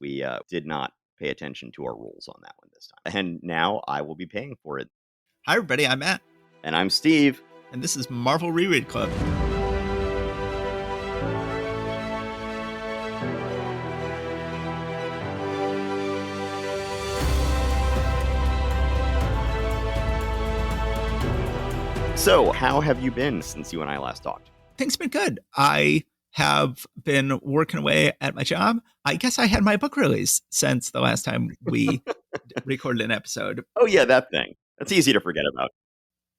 We did not pay attention to our rules on that one this time. And now I will be paying for it. Hi, everybody. I'm Matt. And I'm Steve. And this is Marvel Reread Club. So, how have you been since you and I last talked? Things have been good. I have been working away at my job. I guess I had my book release since the last time we recorded an episode. Oh, yeah, that thing. That's easy to forget about.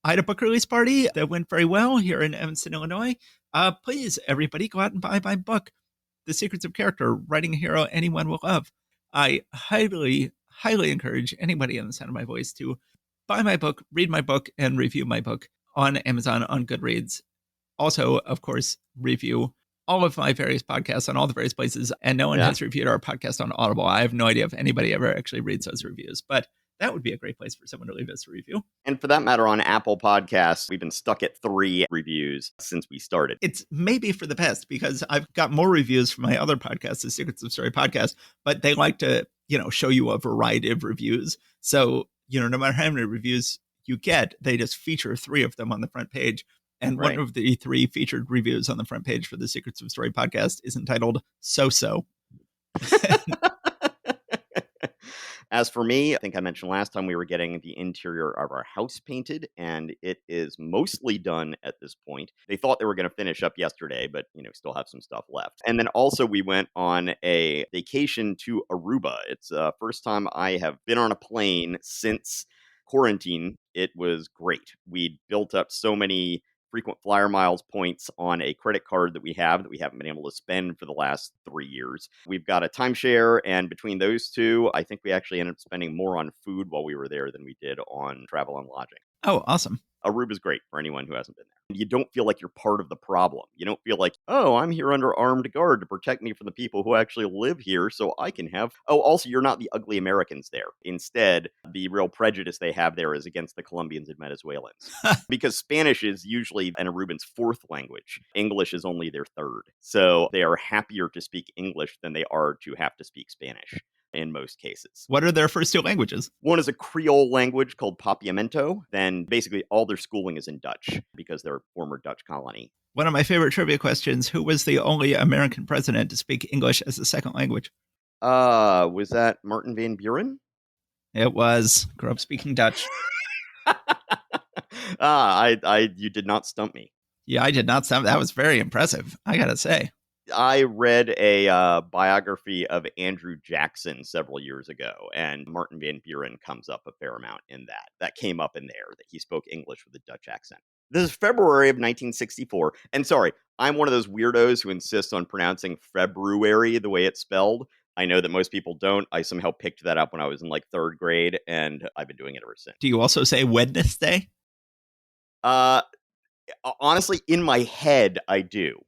I had a book release party that went very well here in Evanston, Illinois. Please, everybody, go out and buy my book, The Secrets of Character, Writing a Hero Anyone Will Love. I highly, highly encourage anybody on the sound of my voice to buy my book, read my book, and review my book on Amazon, on Goodreads. Also, of course, review all of my various podcasts on all the various places. And no one has reviewed our podcast on Audible. I have no idea if anybody ever actually reads those reviews, but that would be a great place for someone to leave us a review. And for that matter, on Apple Podcasts, we've been stuck at 3 reviews since we started. It's maybe for the best because I've got more reviews from my other podcast, the Secrets of Story podcast, but they like to, show you a variety of reviews. So, no matter how many reviews you get, they just feature 3 of them on the front page. And one of the 3 featured reviews on the front page for the Secrets of Story podcast is entitled So-So. As for me, I think I mentioned last time we were getting the interior of our house painted, and it is mostly done at this point. They thought they were going to finish up yesterday, but, still have some stuff left. And then also we went on a vacation to Aruba. It's the first time I have been on a plane since quarantine. It was great. We built up so many frequent flyer miles points on a credit card that we haven't been able to spend for the last 3 years. We've got a timeshare, and between those two, I think we actually ended up spending more on food while we were there than we did on travel and lodging. Oh, awesome. Aruba's great for anyone who hasn't been there. You don't feel like you're part of the problem. You don't feel like, oh, I'm here under armed guard to protect me from the people who actually live here so I can have... Oh, also, you're not the ugly Americans there. Instead, the real prejudice they have there is against the Colombians and Venezuelans. Because Spanish is usually an Aruban's 4th language. English is only their 3rd. So they are happier to speak English than they are to have to speak Spanish. In most cases. What are their first 2 languages? One is a Creole language called Papiamento. Then basically all their schooling is in Dutch because they're a former Dutch colony. One of my favorite trivia questions, who was the only American president to speak English as a second language? Was that Martin Van Buren? It was. Grew up speaking Dutch. You did not stump me. Yeah, I did not stump. That was very impressive, I gotta say. I read a biography of Andrew Jackson several years ago, and Martin Van Buren comes up a fair amount in that. That came up in there, that he spoke English with a Dutch accent. This is Feb-RU-ary of 1964. And sorry, I'm one of those weirdos who insists on pronouncing Feb-RU-ary the way it's spelled. I know that most people don't. I somehow picked that up when I was in 3rd grade, and I've been doing it ever since. Do you also say Wednesday? Honestly, in my head, I do.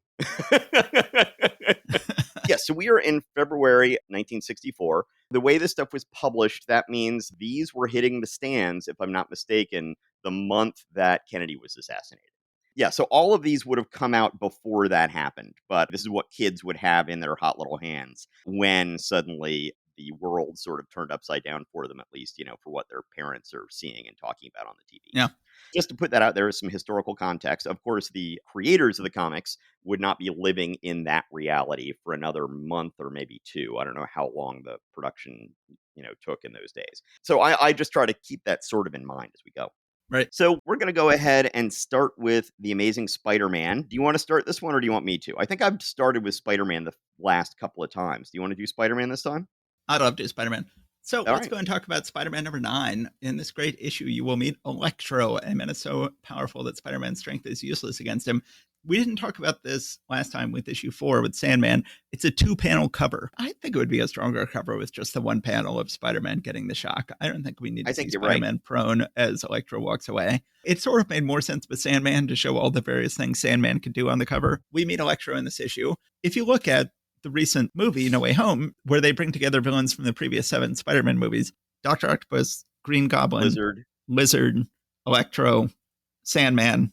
Yeah, so we are in February 1964. The way this stuff was published, that means these were hitting the stands, if I'm not mistaken, the month that Kennedy was assassinated. Yeah, so all of these would have come out before that happened, but this is what kids would have in their hot little hands when suddenly the world sort of turned upside down for them, at least, for what their parents are seeing and talking about on the TV. Yeah. Just to put that out there as some historical context, of course, the creators of the comics would not be living in that reality for another month or maybe 2. I don't know how long the production, took in those days. So I just try to keep that sort of in mind as we go. Right. So we're going to go ahead and start with The Amazing Spider-Man. Do you want to start this one or do you want me to? I think I've started with Spider-Man the last couple of times. Do you want to do Spider-Man this time? I'd love to do Spider-Man. So let's right. go and talk about Spider-Man number 9. In this great issue, you will meet Electro, a man is so powerful that Spider-Man's strength is useless against him. We didn't talk about this last time with issue 4 with Sandman. It's a 2-panel cover. I think it would be a stronger cover with just the 1 panel of Spider-Man getting the shock. I don't think we need to see Spider-Man prone as Electro walks away. It sort of made more sense with Sandman to show all the various things Sandman could do on the cover. We meet Electro in this issue. If you look at the recent movie, No Way Home, where they bring together villains from the previous 7 Spider-Man movies, Dr. Octopus, Green Goblin, Lizard, Electro, Sandman,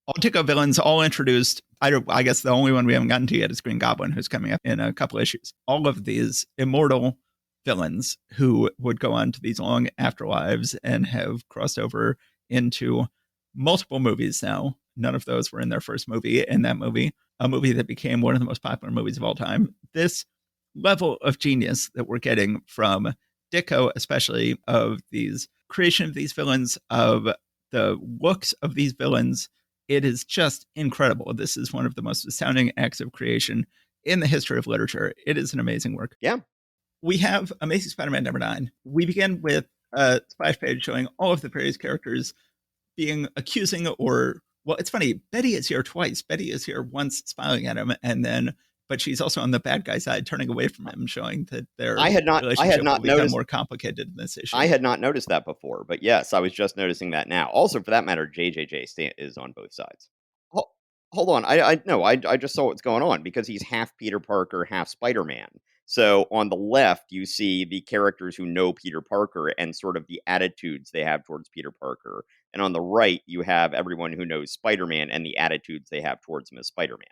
all villains, all introduced. I guess the only one we haven't gotten to yet is Green Goblin, who's coming up in a couple issues. All of these immortal, villains who would go on to these long afterlives and have crossed over into multiple movies now. None of those were in their first movie. And that movie, a movie that became one of the most popular movies of all time. This level of genius that we're getting from Ditko, especially of these creation of these villains, of the looks of these villains, it is just incredible. This is one of the most astounding acts of creation in the history of literature. It is an amazing work. Yeah. We have Amazing Spider-Man #9. We begin with a splash page showing all of the various characters being accusing or, well, it's funny. Betty is here twice. Betty is here once smiling at him, and then, but she's also on the bad guy side, turning away from him, showing that their I had relationship will not become noticed. more complicated in this issue. I had not noticed that before, but yes, I was just noticing that now. Also, for that matter, JJJ is on both sides. Ho- Hold on, I no, I just saw what's going on because he's half Peter Parker, half Spider-Man. So on the left, you see the characters who know Peter Parker and sort of the attitudes they have towards Peter Parker, and on the right, you have everyone who knows Spider-Man and the attitudes they have towards him as Spider-Man.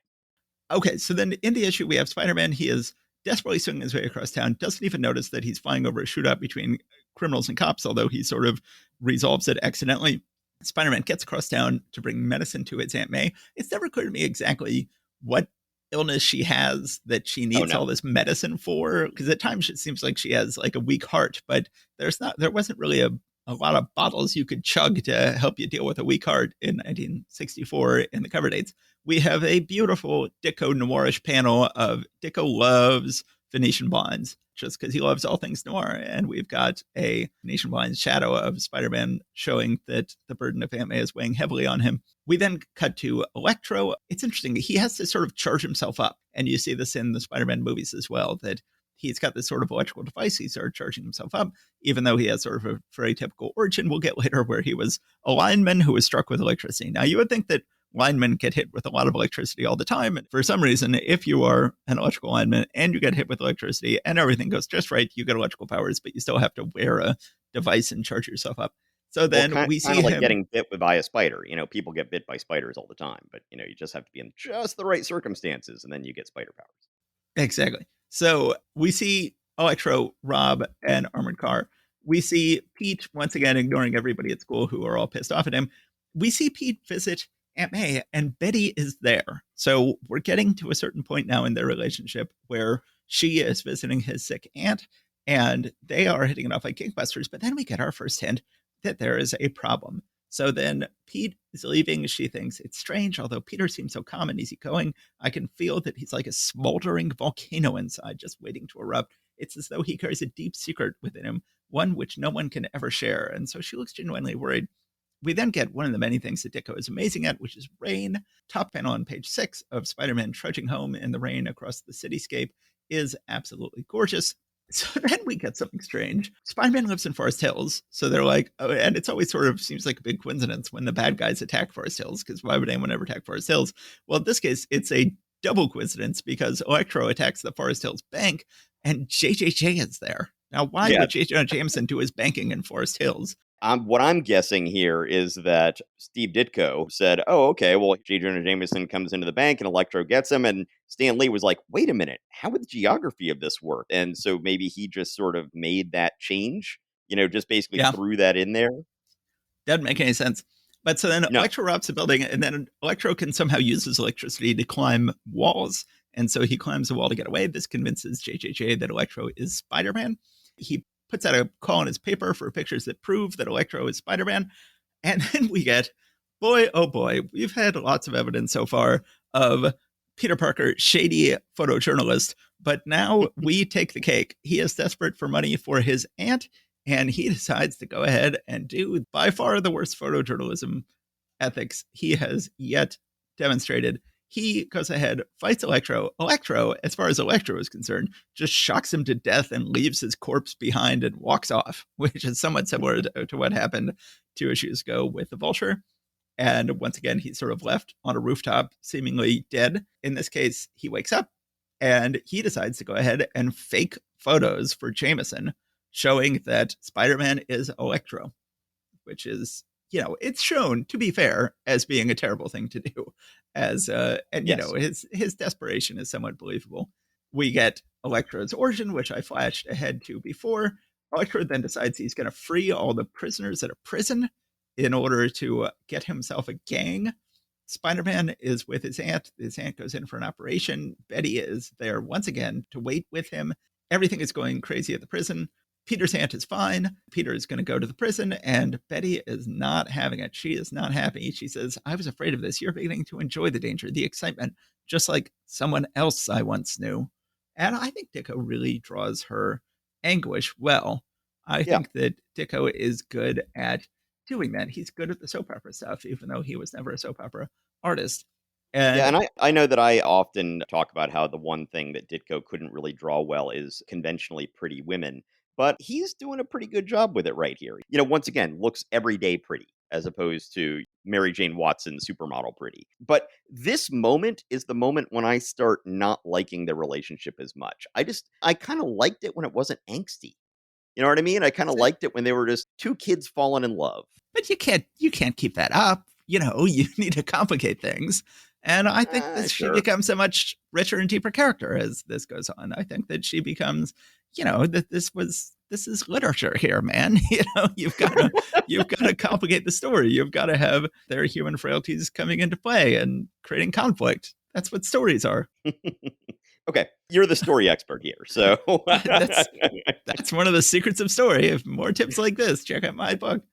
Okay, so then in the issue, we have Spider-Man. He is desperately swinging his way across town, doesn't even notice that he's flying over a shootout between criminals and cops, although he sort of resolves it accidentally. Spider-Man gets across town to bring medicine to his Aunt May. It's never clear to me exactly what illness she has that she Oh needs all no, this medicine for, because at times it seems like she has like a weak heart, but there wasn't really a lot of bottles you could chug to help you deal with a weak heart in 1964 in the cover dates. We have a beautiful Ditko noirish panel of Ditko loves Venetian blinds just because he loves all things noir. And we've got a Venetian blinds shadow of Spider-Man showing that the burden of Aunt May is weighing heavily on him. We then cut to Electro. It's interesting. He has to sort of charge himself up. And you see this in the Spider-Man movies as well, that he's got this sort of electrical device. He started charging himself up, even though he has sort of a very typical origin we'll get later where he was a lineman who was struck with electricity. Now, you would think that linemen get hit with a lot of electricity all the time. And for some reason, if you are an electrical lineman and you get hit with electricity and everything goes just right, you get electrical powers, but you still have to wear a device and charge yourself up. So well, then we kind see of like him. getting bit by a spider. You know, people get bit by spiders all the time, but you just have to be in just the right circumstances, and then you get spider powers. Exactly. So we see Electro, Rob, and Armored Car. We see Pete once again ignoring everybody at school who are all pissed off at him. We see Pete visit Aunt May, and Betty is there. So we're getting to a certain point now in their relationship where she is visiting his sick aunt, and they are hitting it off like gangbusters. But then we get our first hint that there is a problem. So then Pete is leaving. She thinks it's strange, although Peter seems so calm and easygoing. I can feel that he's like a smoldering volcano inside, just waiting to erupt. It's as though he carries a deep secret within him, one which no one can ever share. And so she looks genuinely worried. We then get one of the many things that Ditko is amazing at, which is rain. Top panel on page 6 of Spider-Man trudging home in the rain across the cityscape is absolutely gorgeous. So then we get something strange. Spider-Man lives in Forest Hills. So they're like, oh, and it's always sort of seems like a big coincidence when the bad guys attack Forest Hills, because why would anyone ever attack Forest Hills? Well, in this case, it's a double coincidence because Electro attacks the Forest Hills bank and JJJ is there. Now, why Yeah. would J. Jonah Jameson do his banking in Forest Hills? What I'm guessing here is that Steve Ditko said, "Oh, okay. Well, J. Jonah Jameson comes into the bank and Electro gets him." And Stan Lee was like, "Wait a minute, how would the geography of this work?" And so maybe he just sort of made that change. Just basically Yeah, threw that in there. doesn't make any sense. But so then No, Electro robs the building, and then Electro can somehow use his electricity to climb walls. And so he climbs the wall to get away. This convinces JJJ that Electro is Spider-Man. He puts out a call in his paper for pictures that prove that Electro is Spider-Man. And then we get, boy, oh boy, we've had lots of evidence so far of Peter Parker, shady photojournalist. But now we take the cake. He is desperate for money for his aunt, and he decides to go ahead and do by far the worst photojournalism ethics he has yet demonstrated. He goes ahead, fights Electro. Electro, as far as Electro is concerned, just shocks him to death and leaves his corpse behind and walks off, which is somewhat similar to what happened 2 issues ago with the Vulture. And once again, he's sort of left on a rooftop, seemingly dead. In this case, he wakes up and he decides to go ahead and fake photos for Jameson, showing that Spider-Man is Electro, which is, it's shown, to be fair, as being a terrible thing to do. And yes. his desperation is somewhat believable. We get Electro's origin, which I flashed ahead to before. Electro then decides he's going to free all the prisoners at a prison in order to get himself a gang. Spider-Man is with his aunt. His aunt goes in for an operation. Betty is there once again to wait with him. Everything is going crazy at the prison. Peter's aunt is fine. Peter is going to go to the prison, and Betty is not having it. She is not happy. She says, I was afraid of this. You're beginning to enjoy the danger, the excitement, just like someone else I once knew. And I think Dicko really draws her anguish well. I think that Dicko is good at doing that. He's good at the soap opera stuff, even though he was never a soap opera artist. And I know that I often talk about how the one thing that Ditko couldn't really draw well is conventionally pretty women, but he's doing a pretty good job with it right here. Once again, looks everyday pretty as opposed to Mary Jane Watson supermodel pretty. But this moment is the moment when I start not liking the relationship as much. I kind of liked it when it wasn't angsty. You know what I mean? I kind of liked it when they were just two kids falling in love. But you can't keep that up. You need to complicate things. And I think that she becomes a much richer and deeper character as this goes on. I think that she becomes, that this is literature here, man. You've got to complicate the story. You've got to have their human frailties coming into play and creating conflict. That's what stories are. Okay, you're the story expert here, so that's one of the secrets of story. If more tips like this, check out my book.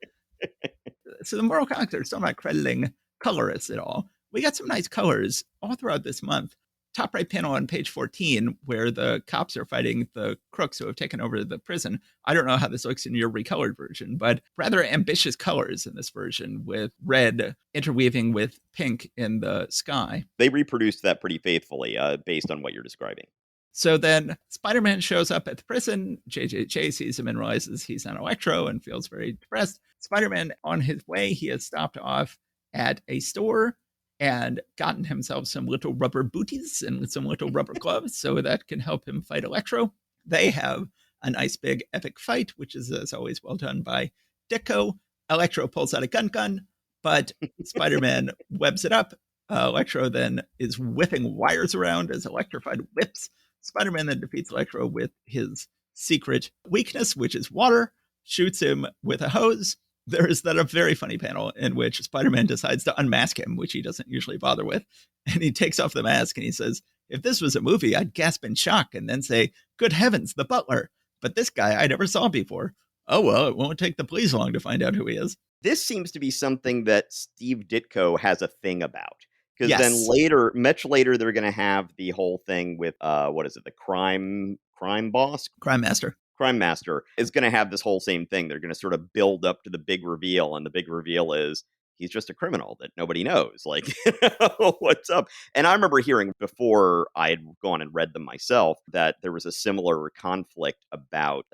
So the moral character, still not crediting colorists at all. We got some nice colors all throughout this month. Top right panel on page 14, where the cops are fighting the crooks who have taken over the prison. I don't know how this looks in your recolored version, but rather ambitious colors in this version, with red interweaving with pink in the sky. They reproduced that pretty faithfully based on what you're describing. So then Spider-Man shows up at the prison. JJJ sees him and realizes he's on Electro and feels very depressed. Spider-Man, on his way, he has stopped off at a store and gotten himself some little rubber booties and some little rubber gloves so that can help him fight Electro. They have a nice big epic fight, which is, as always, well done by Ditko. Electro pulls out a gun, but Spider-Man webs it up. Electro then is whipping wires around as electrified whips. Spider-Man then defeats Electro with his secret weakness, which is water, shoots him with a hose. There is then a very funny panel in which Spider-Man decides to unmask him, which he doesn't usually bother with. And he takes off the mask and he says, if this was a movie, I'd gasp in shock and then say, good heavens, the butler. But this guy I never saw before. Oh, well, it won't take the police long to find out who he is. This seems to be something that Steve Ditko has a thing about. Because then much later, they're going to have the whole thing with, the crime boss? Crime Master is going to have this whole same thing. They're going to sort of build up to the big reveal, and the big reveal is he's just a criminal that nobody knows. Like, what's up? And I remember hearing before I had gone and read them myself that there was a similar conflict about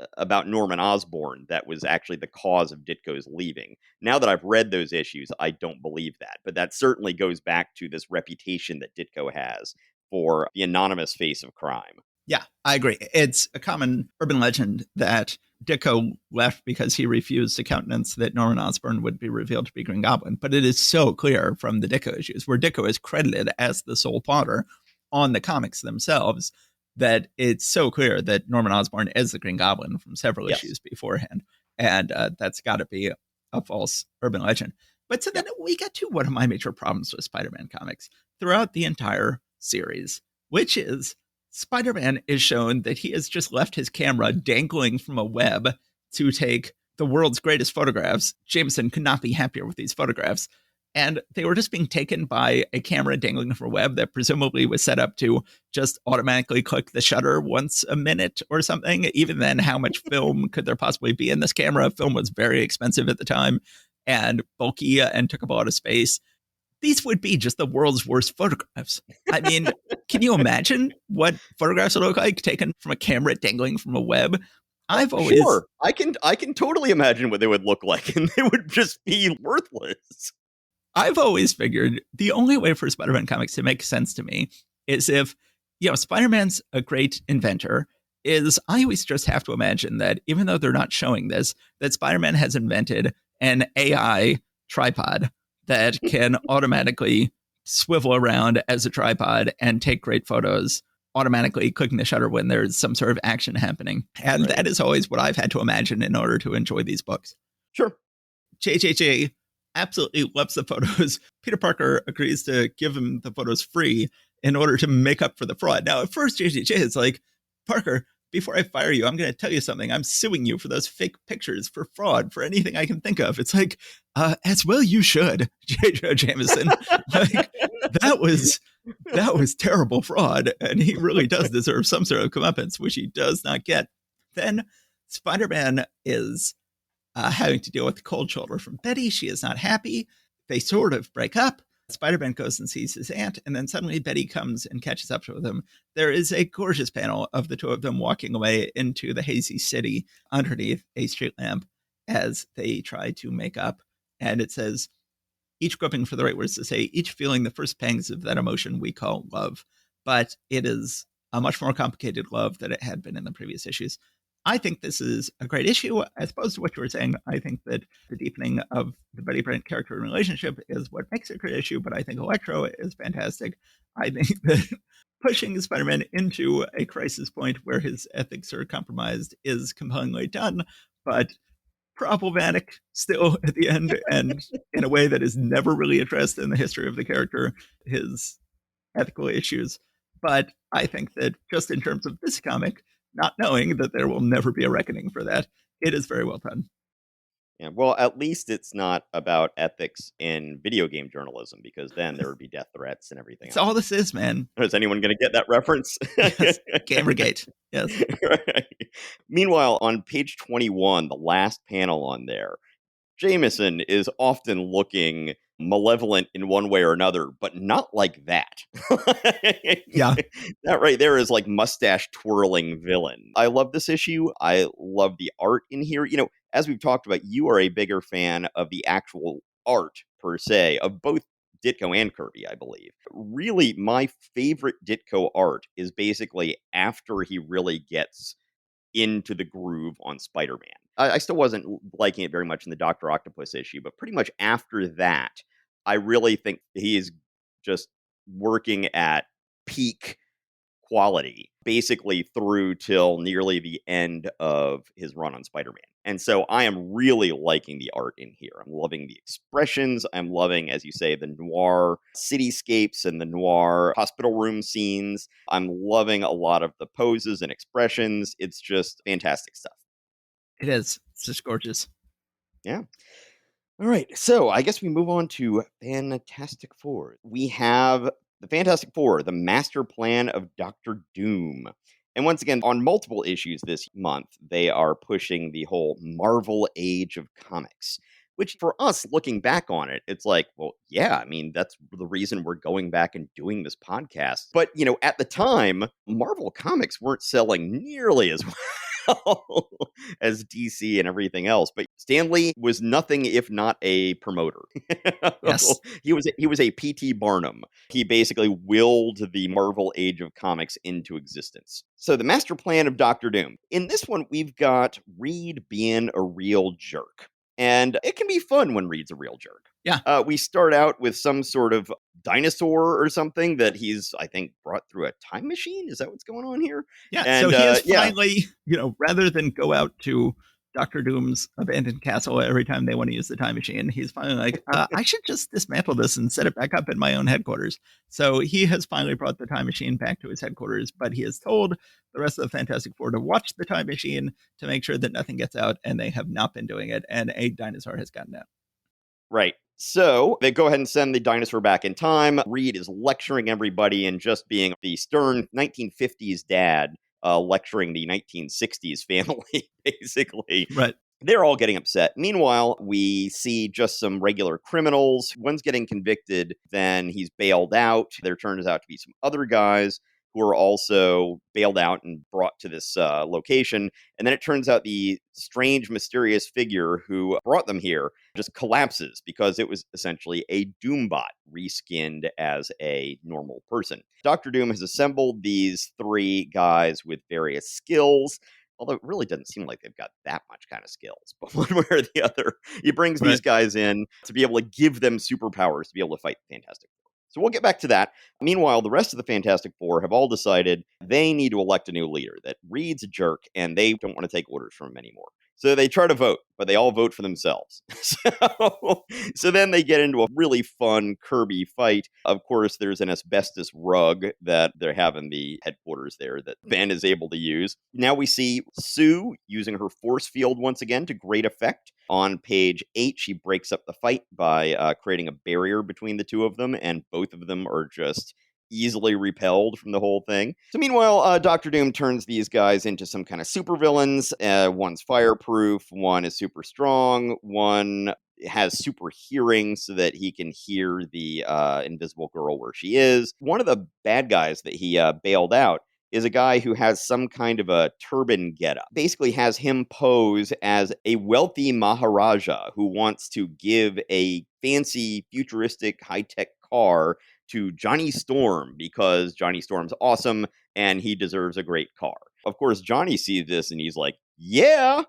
Norman Osborn that was actually the cause of Ditko's leaving. Now that I've read those issues, I don't believe that. But that certainly goes back to this reputation that Ditko has for the anonymous face of crime. Yeah, I agree. It's a common urban legend that Ditko left because he refused to countenance that Norman Osborn would be revealed to be Green Goblin. But it is so clear from the Ditko issues, where Ditko is credited as the sole plotter on the comics themselves, that it's so clear that Norman Osborn is the Green Goblin from several issues beforehand. And that's got to be a false urban legend. But so then we get to one of my major problems with Spider-Man comics throughout the entire series, which is Spider-Man is shown that he has just left his camera dangling from a web to take the world's greatest photographs. Jameson could not be happier with these photographs. And they were just being taken by a camera dangling from a web that presumably was set up to just automatically click the shutter once a minute or something. Even then, how much film could there possibly be in this camera? Film was very expensive at the time and bulky and took up a lot of space. These would be just the world's worst photographs. I mean, can you imagine what photographs would look like taken from a camera dangling from a web? Sure, I can totally imagine what they would look like, and they would just be worthless. I've always figured the only way for Spider-Man comics to make sense to me is if, Spider-Man's a great inventor. I always just have to imagine that even though they're not showing this, that Spider-Man has invented an AI tripod that can automatically swivel around as a tripod and take great photos automatically clicking the shutter when there's some sort of action happening. And Right. that is always what I've had to imagine in order to enjoy these books. Sure. JJJ absolutely loves the photos. Peter Parker agrees to give him the photos free in order to make up for the fraud. Now, at first, JJJ is like, Parker, before I fire you, I'm going to tell you something. I'm suing you for those fake pictures, for fraud, for anything I can think of. It's like, as well you should, J. Jonah Jameson. Like, that was terrible fraud, and he really does deserve some sort of comeuppance, which he does not get. Then Spider-Man is having to deal with the cold shoulder from Betty. She is not happy. They sort of break up. Spider-Man goes and sees his aunt, and then suddenly Betty comes and catches up with him. There is a gorgeous panel of the two of them walking away into the hazy city underneath a street lamp as they try to make up. And it says, each groping for the right words to say, each feeling the first pangs of that emotion we call love. But it is a much more complicated love than it had been in the previous issues. I think this is a great issue. As opposed to what you were saying, I think that the deepening of the Betty Brant character and relationship is what makes it a great issue, but I think Electro is fantastic. I think that pushing Spider-Man into a crisis point where his ethics are compromised is compellingly done, but problematic still at the end, and in a way that is never really addressed in the history of the character, his ethical issues. But I think that just in terms of this comic, not knowing that there will never be a reckoning for that, it is very well done. Yeah, well, at least it's not about ethics in video game journalism, because then there would be death threats and everything It's else. all this is, man. Is anyone going to get that reference? Yes. Gamergate. Yes. Right. Meanwhile, on page 21, the last panel on there, Jameson is often looking malevolent in one way or another, but not like that. Yeah. That right there is like mustache twirling villain. I love this issue. I love the art in here. You know, as we've talked about, you are a bigger fan of the actual art per se of both Ditko and Kirby, I believe. Really, my favorite Ditko art is basically after he really gets into the groove on Spider-Man. I still wasn't liking it very much in the Dr. Octopus issue, but pretty much after that, I really think he is just working at peak quality, basically through till nearly the end of his run on Spider-Man. And so I am really liking the art in here. I'm loving the expressions. I'm loving, as you say, the noir cityscapes and the noir hospital room scenes. I'm loving a lot of the poses and expressions. It's just fantastic stuff. It is. It's just gorgeous. Yeah. All right, so I guess we move on to Fantastic Four. We have the Fantastic Four, the master plan of Doctor Doom. And once again, on multiple issues this month, they are pushing the whole Marvel age of comics, which for us looking back on it, it's like, well, yeah, I mean, that's the reason we're going back and doing this podcast. But, you know, at the time, Marvel comics weren't selling nearly as as DC and everything else. But Stan Lee was nothing if not a promoter. Yes. He was a P.T. Barnum. He basically willed the Marvel age of comics into existence. So the master plan of Doctor Doom. In this one, we've got Reed being a real jerk. And it can be fun when Reed's a real jerk. Yeah. We start out with some sort of dinosaur or something that he's, I think, brought through a time machine. Is that what's going on here? Yeah. And, so he is yeah. finally, rather than go out to Doctor Doom's abandoned castle every time they want to use the time machine, he's finally like, I should just dismantle this and set it back up in my own headquarters. So he has finally brought the time machine back to his headquarters, but he has told the rest of the Fantastic Four to watch the time machine to make sure that nothing gets out, and they have not been doing it, and a dinosaur has gotten out. Right. So they go ahead and send the dinosaur back in time. Reed is lecturing everybody and just being the stern 1950s dad lecturing the 1960s family, basically. Right. They're all getting upset. Meanwhile, we see just some regular criminals. One's getting convicted, then he's bailed out. There turns out to be some other guys who are also bailed out and brought to this location. And then it turns out the strange, mysterious figure who brought them here just collapses because it was essentially a Doombot reskinned as a normal person. Dr. Doom has assembled these three guys with various skills, although it really doesn't seem like they've got that much kind of skills. But one way or the other, he brings these guys in to be able to give them superpowers to be able to fight the Fantastic Four. So we'll get back to that. Meanwhile, the rest of the Fantastic Four have all decided they need to elect a new leader, that Reed's a jerk and they don't want to take orders from him anymore. So they try to vote, but they all vote for themselves. So then they get into a really fun Kirby fight. Of course, there's an asbestos rug that they have in the headquarters there that Ben is able to use. Now we see Sue using her force field once again to great effect. On page 8, she breaks up the fight by creating a barrier between the two of them, and both of them are just easily repelled from the whole thing. So meanwhile, Doctor Doom turns these guys into some kind of supervillains. One's fireproof, one is super strong, one has super hearing so that he can hear the invisible girl where she is. One of the bad guys that he bailed out is a guy who has some kind of a turban getup. Basically has him pose as a wealthy Maharaja who wants to give a fancy, futuristic, high-tech car to Johnny Storm because Johnny Storm's awesome and he deserves a great car. Of course, Johnny sees this and he's like, yeah,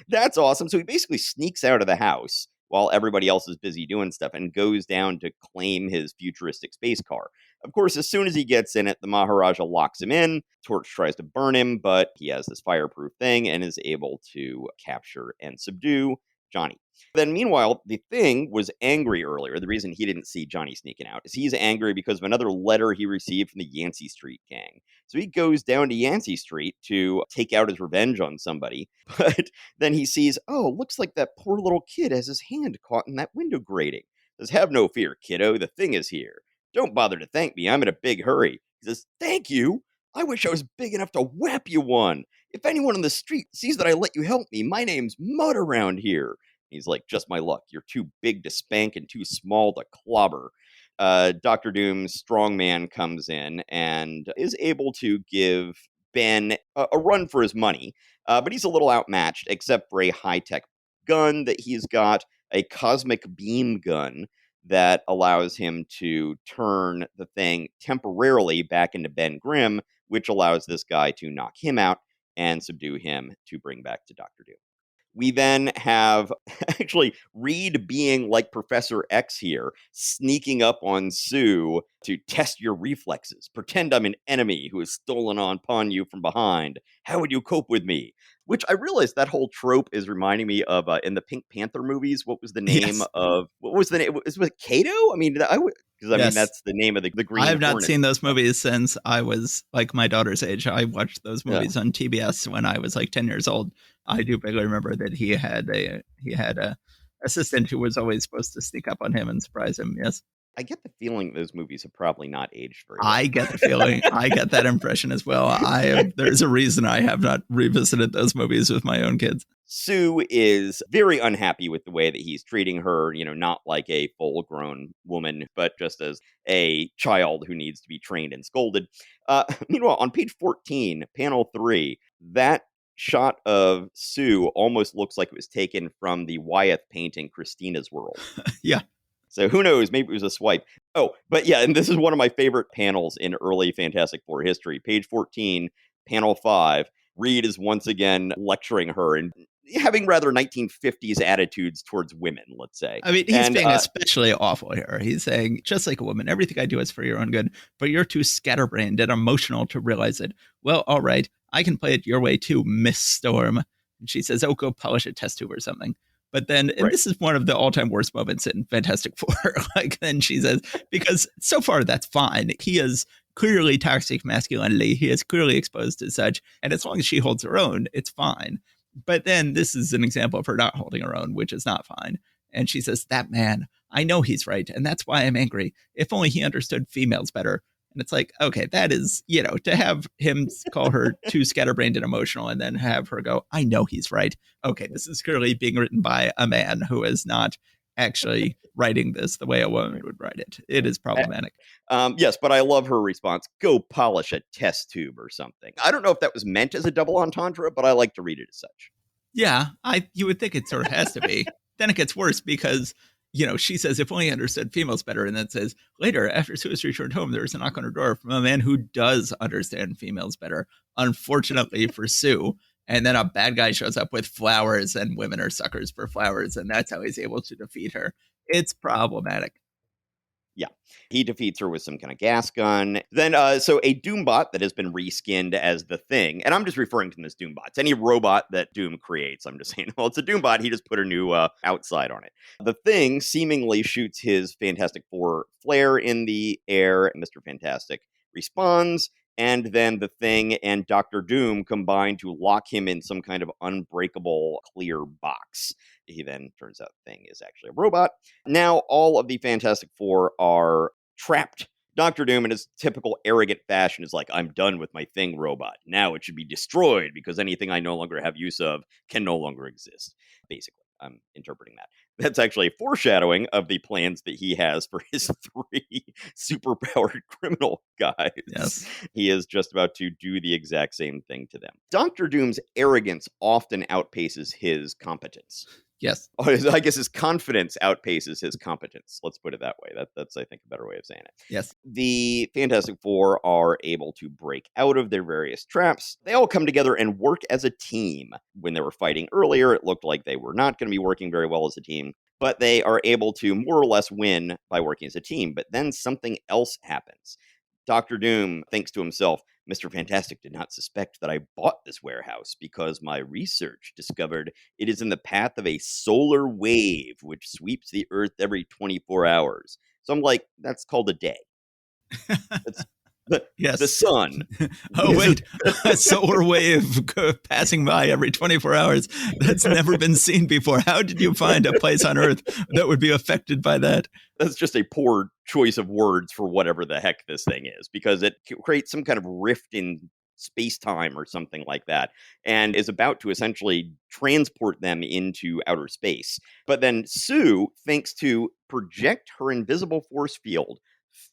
that's awesome. So he basically sneaks out of the house while everybody else is busy doing stuff and goes down to claim his futuristic space car. Of course, as soon as he gets in it, the Maharaja locks him in. Torch tries to burn him, but he has this fireproof thing and is able to capture and subdue Johnny. Then, meanwhile, the Thing was angry earlier. The reason he didn't see Johnny sneaking out is he's angry because of another letter he received from the Yancey Street gang. So he goes down to Yancey Street to take out his revenge on somebody. But then he sees, oh, looks like that poor little kid has his hand caught in that window grating. He says, have no fear, kiddo. The Thing is here. Don't bother to thank me. I'm in a big hurry. He says, thank you? I wish I was big enough to whap you one. If anyone on the street sees that I let you help me, my name's Mud around here. He's like, just my luck. You're too big to spank and too small to clobber. Dr. Doom's strongman comes in and is able to give Ben a run for his money, but he's a little outmatched, except for a high-tech gun that he's got, a cosmic beam gun that allows him to turn the Thing temporarily back into Ben Grimm, which allows this guy to knock him out and subdue him to bring back to Dr. Doom. We then have actually Reed being like Professor X here, sneaking up on Sue to test your reflexes. Pretend I'm an enemy who has stolen upon you from behind. How would you cope with me? Which I realized that whole trope is reminding me of in the Pink Panther movies. What was the name Yes. of what was the name? Was it Kato? I mean, because I mean Yes. that's the name of the Green I have not Hornet. seen those movies since I was like my daughter's age. I watched those movies on TBS when I was like 10 years old. I do vaguely remember that he had a assistant who was always supposed to sneak up on him and surprise him. Yes. I get the feeling those movies have probably not aged very well. I get the feeling. I get that impression as well. There's a reason I have not revisited those movies with my own kids. Sue is very unhappy with the way that he's treating her, not like a full-grown woman, but just as a child who needs to be trained and scolded. Meanwhile, on page 14, panel 3, that shot of Sue almost looks like it was taken from the Wyeth painting Christina's World. Yeah. So who knows? Maybe it was a swipe. Oh, but yeah, and this is one of my favorite panels in early Fantastic Four history. Page 14, panel 5. Reed is once again lecturing her and having rather 1950s attitudes towards women, let's say. I mean, he's being especially awful here. He's saying, just like a woman, everything I do is for your own good, but you're too scatterbrained and emotional to realize it. Well, all right, I can play it your way too, Miss Storm. And she says, oh, go polish a test tube or something. But then, and this is one of the all-time worst moments in Fantastic Four. Then she says, because so far that's fine. He is clearly toxic masculinity. He is clearly exposed as such. And as long as she holds her own, it's fine. But then this is an example of her not holding her own, which is not fine. And she says, that man, I know he's right. And that's why I'm angry. If only he understood females better. And it's like, okay, that is, to have him call her too scatterbrained and emotional and then have her go, I know he's right. Okay, this is clearly being written by a man who is not actually writing this the way a woman would write it. It is problematic. Yes, but I love her response. Go polish a test tube or something. I don't know if that was meant as a double entendre, but I like to read it as such. Yeah, you would think it sort of has to be. Then it gets worse because she says, if only I understood females better. And then says, later, after Sue is returned home, there's a knock on her door from a man who does understand females better, unfortunately for Sue. And then a bad guy shows up with flowers and women are suckers for flowers. And that's how he's able to defeat her. It's problematic. Yeah. He defeats her with some kind of gas gun. Then, so a Doombot that has been reskinned as the Thing, and I'm just referring to them as Doombots. Any robot that Doom creates, I'm just saying, well, it's a Doombot. He just put a new outside on it. The Thing seemingly shoots his Fantastic Four flare in the air, and Mr. Fantastic responds. And then the Thing and Doctor Doom combine to lock him in some kind of unbreakable clear box. He then turns out the Thing is actually a robot. Now all of the Fantastic Four are trapped. Doctor Doom, in his typical arrogant fashion, is like, I'm done with my Thing robot. Now it should be destroyed because anything I no longer have use of can no longer exist. Basically, I'm interpreting that. That's actually a foreshadowing of the plans that he has for his 3 superpowered criminal guys. Yes. He is just about to do the exact same thing to them. Doctor Doom's arrogance often outpaces his competence. Yes. I guess his confidence outpaces his competence. Let's put it that way. That's, I think, a better way of saying it. Yes. The Fantastic Four are able to break out of their various traps. They all come together and work as a team. When they were fighting earlier, it looked like they were not going to be working very well as a team, but they are able to more or less win by working as a team. But then something else happens. Doctor Doom thinks to himself, Mr. Fantastic did not suspect that I bought this warehouse because my research discovered it is in the path of a solar wave which sweeps the Earth every 24 hours. So I'm like, that's called a day. That's the Yes. sun. Oh, wait. A solar wave passing by every 24 hours. That's never been seen before. How did you find a place on Earth that would be affected by that? That's just a poor choice of words for whatever the heck this thing is, because it creates some kind of rift in space-time or something like that, and is about to essentially transport them into outer space. But then Sue thinks to project her invisible force field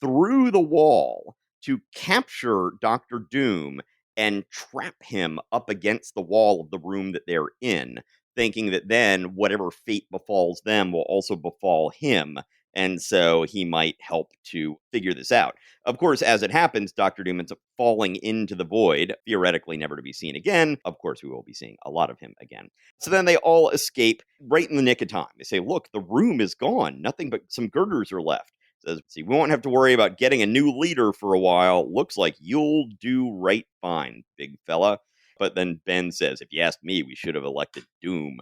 through the wall to capture Doctor Doom and trap him up against the wall of the room that they're in, thinking that then whatever fate befalls them will also befall him. And so he might help to figure this out. Of course, as it happens, Doctor Doom ends up falling into the void, theoretically never to be seen again. Of course, we will be seeing a lot of him again. So then they all escape right in the nick of time. They say, look, the room is gone. Nothing but some girders are left. Says, see, we won't have to worry about getting a new leader for a while. Looks like you'll do right fine, big fella. But then Ben says, if you ask me, we should have elected Doom.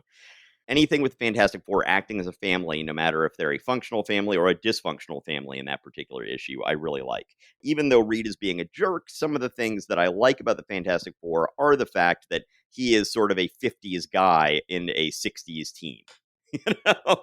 Anything with Fantastic Four acting as a family, no matter if they're a functional family or a dysfunctional family in that particular issue, I really like. Even though Reed is being a jerk, some of the things that I like about the Fantastic Four are the fact that he is sort of a 50s guy in a 60s team. You know,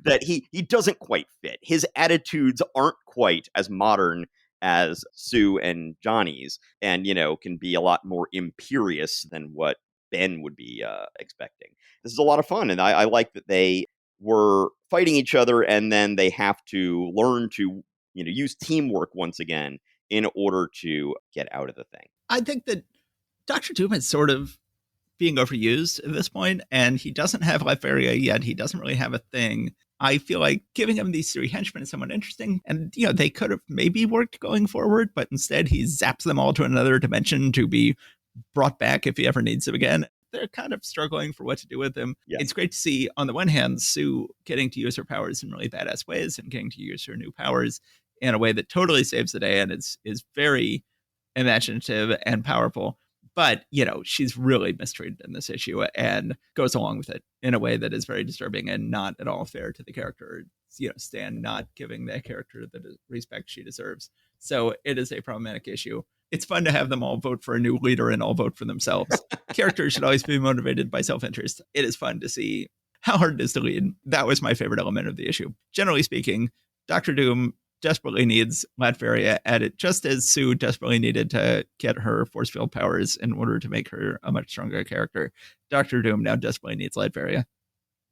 that he doesn't quite fit. His attitudes aren't quite as modern as Sue and Johnny's, and, can be a lot more imperious than what Ben would be expecting. This is a lot of fun, and I like that they were fighting each other, and then they have to learn to, use teamwork once again in order to get out of the thing. I think that Dr. Doom is sort of being overused at this point, and he doesn't have Latveria yet. He doesn't really have a thing. I feel like giving him these 3 henchmen is somewhat interesting, and they could have maybe worked going forward, but instead he zaps them all to another dimension to be brought back if he ever needs them again. They're kind of struggling for what to do with him. Yeah. It's great to see, on the one hand, Sue getting to use her powers in really badass ways and getting to use her new powers in a way that totally saves the day and is very imaginative and powerful. But, she's really mistreated in this issue and goes along with it in a way that is very disturbing and not at all fair to the character. Stan not giving that character the respect she deserves. So it is a problematic issue. It's fun to have them all vote for a new leader and all vote for themselves. Characters should always be motivated by self-interest. It is fun to see how hard it is to lead. That was my favorite element of the issue. Generally speaking, Dr. Doom desperately needs Latveria at it, just as Sue desperately needed to get her force field powers in order to make her a much stronger character. Dr. Doom now desperately needs Latveria.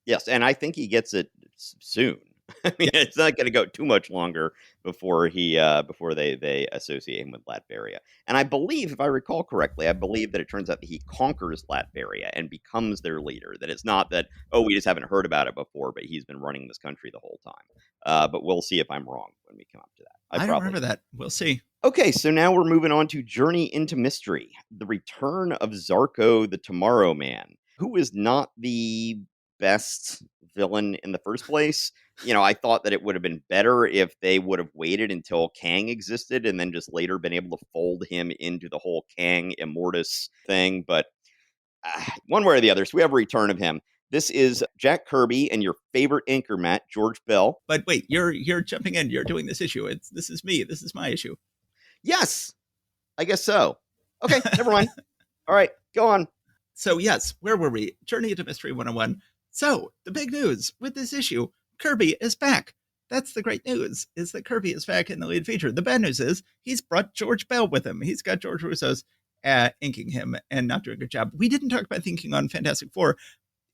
Yes, and I think he gets it soon. I mean, it's not going to go too much longer before they associate him with Latveria. And I believe, if I recall correctly, that it turns out that he conquers Latveria and becomes their leader. That it's not that, we just haven't heard about it before, but he's been running this country the whole time. But we'll see if I'm wrong when we come up to that. I don't remember that. We'll see. Okay, so now we're moving on to Journey into Mystery, the return of Zarko the Tomorrow Man, who is not the best villain in the first place. I thought that it would have been better if they would have waited until Kang existed and then just later been able to fold him into the whole Kang Immortus thing. But one way or the other, so we have a return of him. This is Jack Kirby and your favorite inker, Matt, George Bell. But wait, you're jumping in. You're doing this issue. This is me. This is my issue. Yes, I guess so. Okay, never mind. All right, go on. So yes, where were we? Journey into Mystery 101. So the big news with this issue, Kirby is back. That's the great news, is that Kirby is back in the lead feature. The bad news is he's brought George Bell with him. He's got George Russo's inking him and not doing a good job. We didn't talk about the inking on Fantastic Four.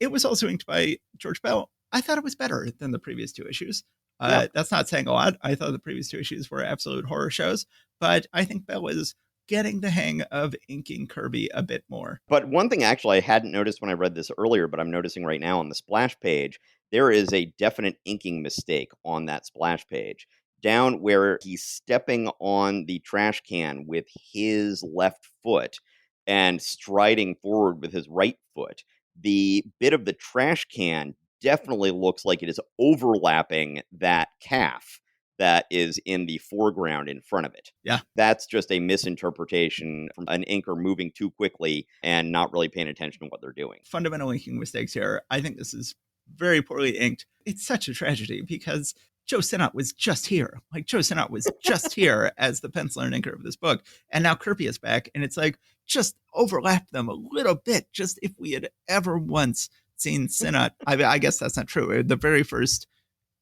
It was also inked by George Bell. I thought it was better than the previous two issues. That's not saying a lot. I thought the previous two issues were absolute horror shows, but I think Bell is getting the hang of inking Kirby a bit more. But one thing actually I hadn't noticed when I read this earlier, but I'm noticing right now on the splash page, there is a definite inking mistake on that splash page. Down where he's stepping on the trash can with his left foot and striding forward with his right foot, the bit of the trash can definitely looks like it is overlapping that calf that is in the foreground in front of it. Yeah. That's just a misinterpretation from an inker moving too quickly and not really paying attention to what they're doing. Fundamental inking mistakes here. I think this is very poorly inked. It's such a tragedy because Joe Sinnott was just here. Like, Joe Sinnott was just here as the penciler and inker of this book. And now Kirby is back. And it's like, just overlap them a little bit. Just if we had ever once seen Sinnott. I guess that's not true. The very first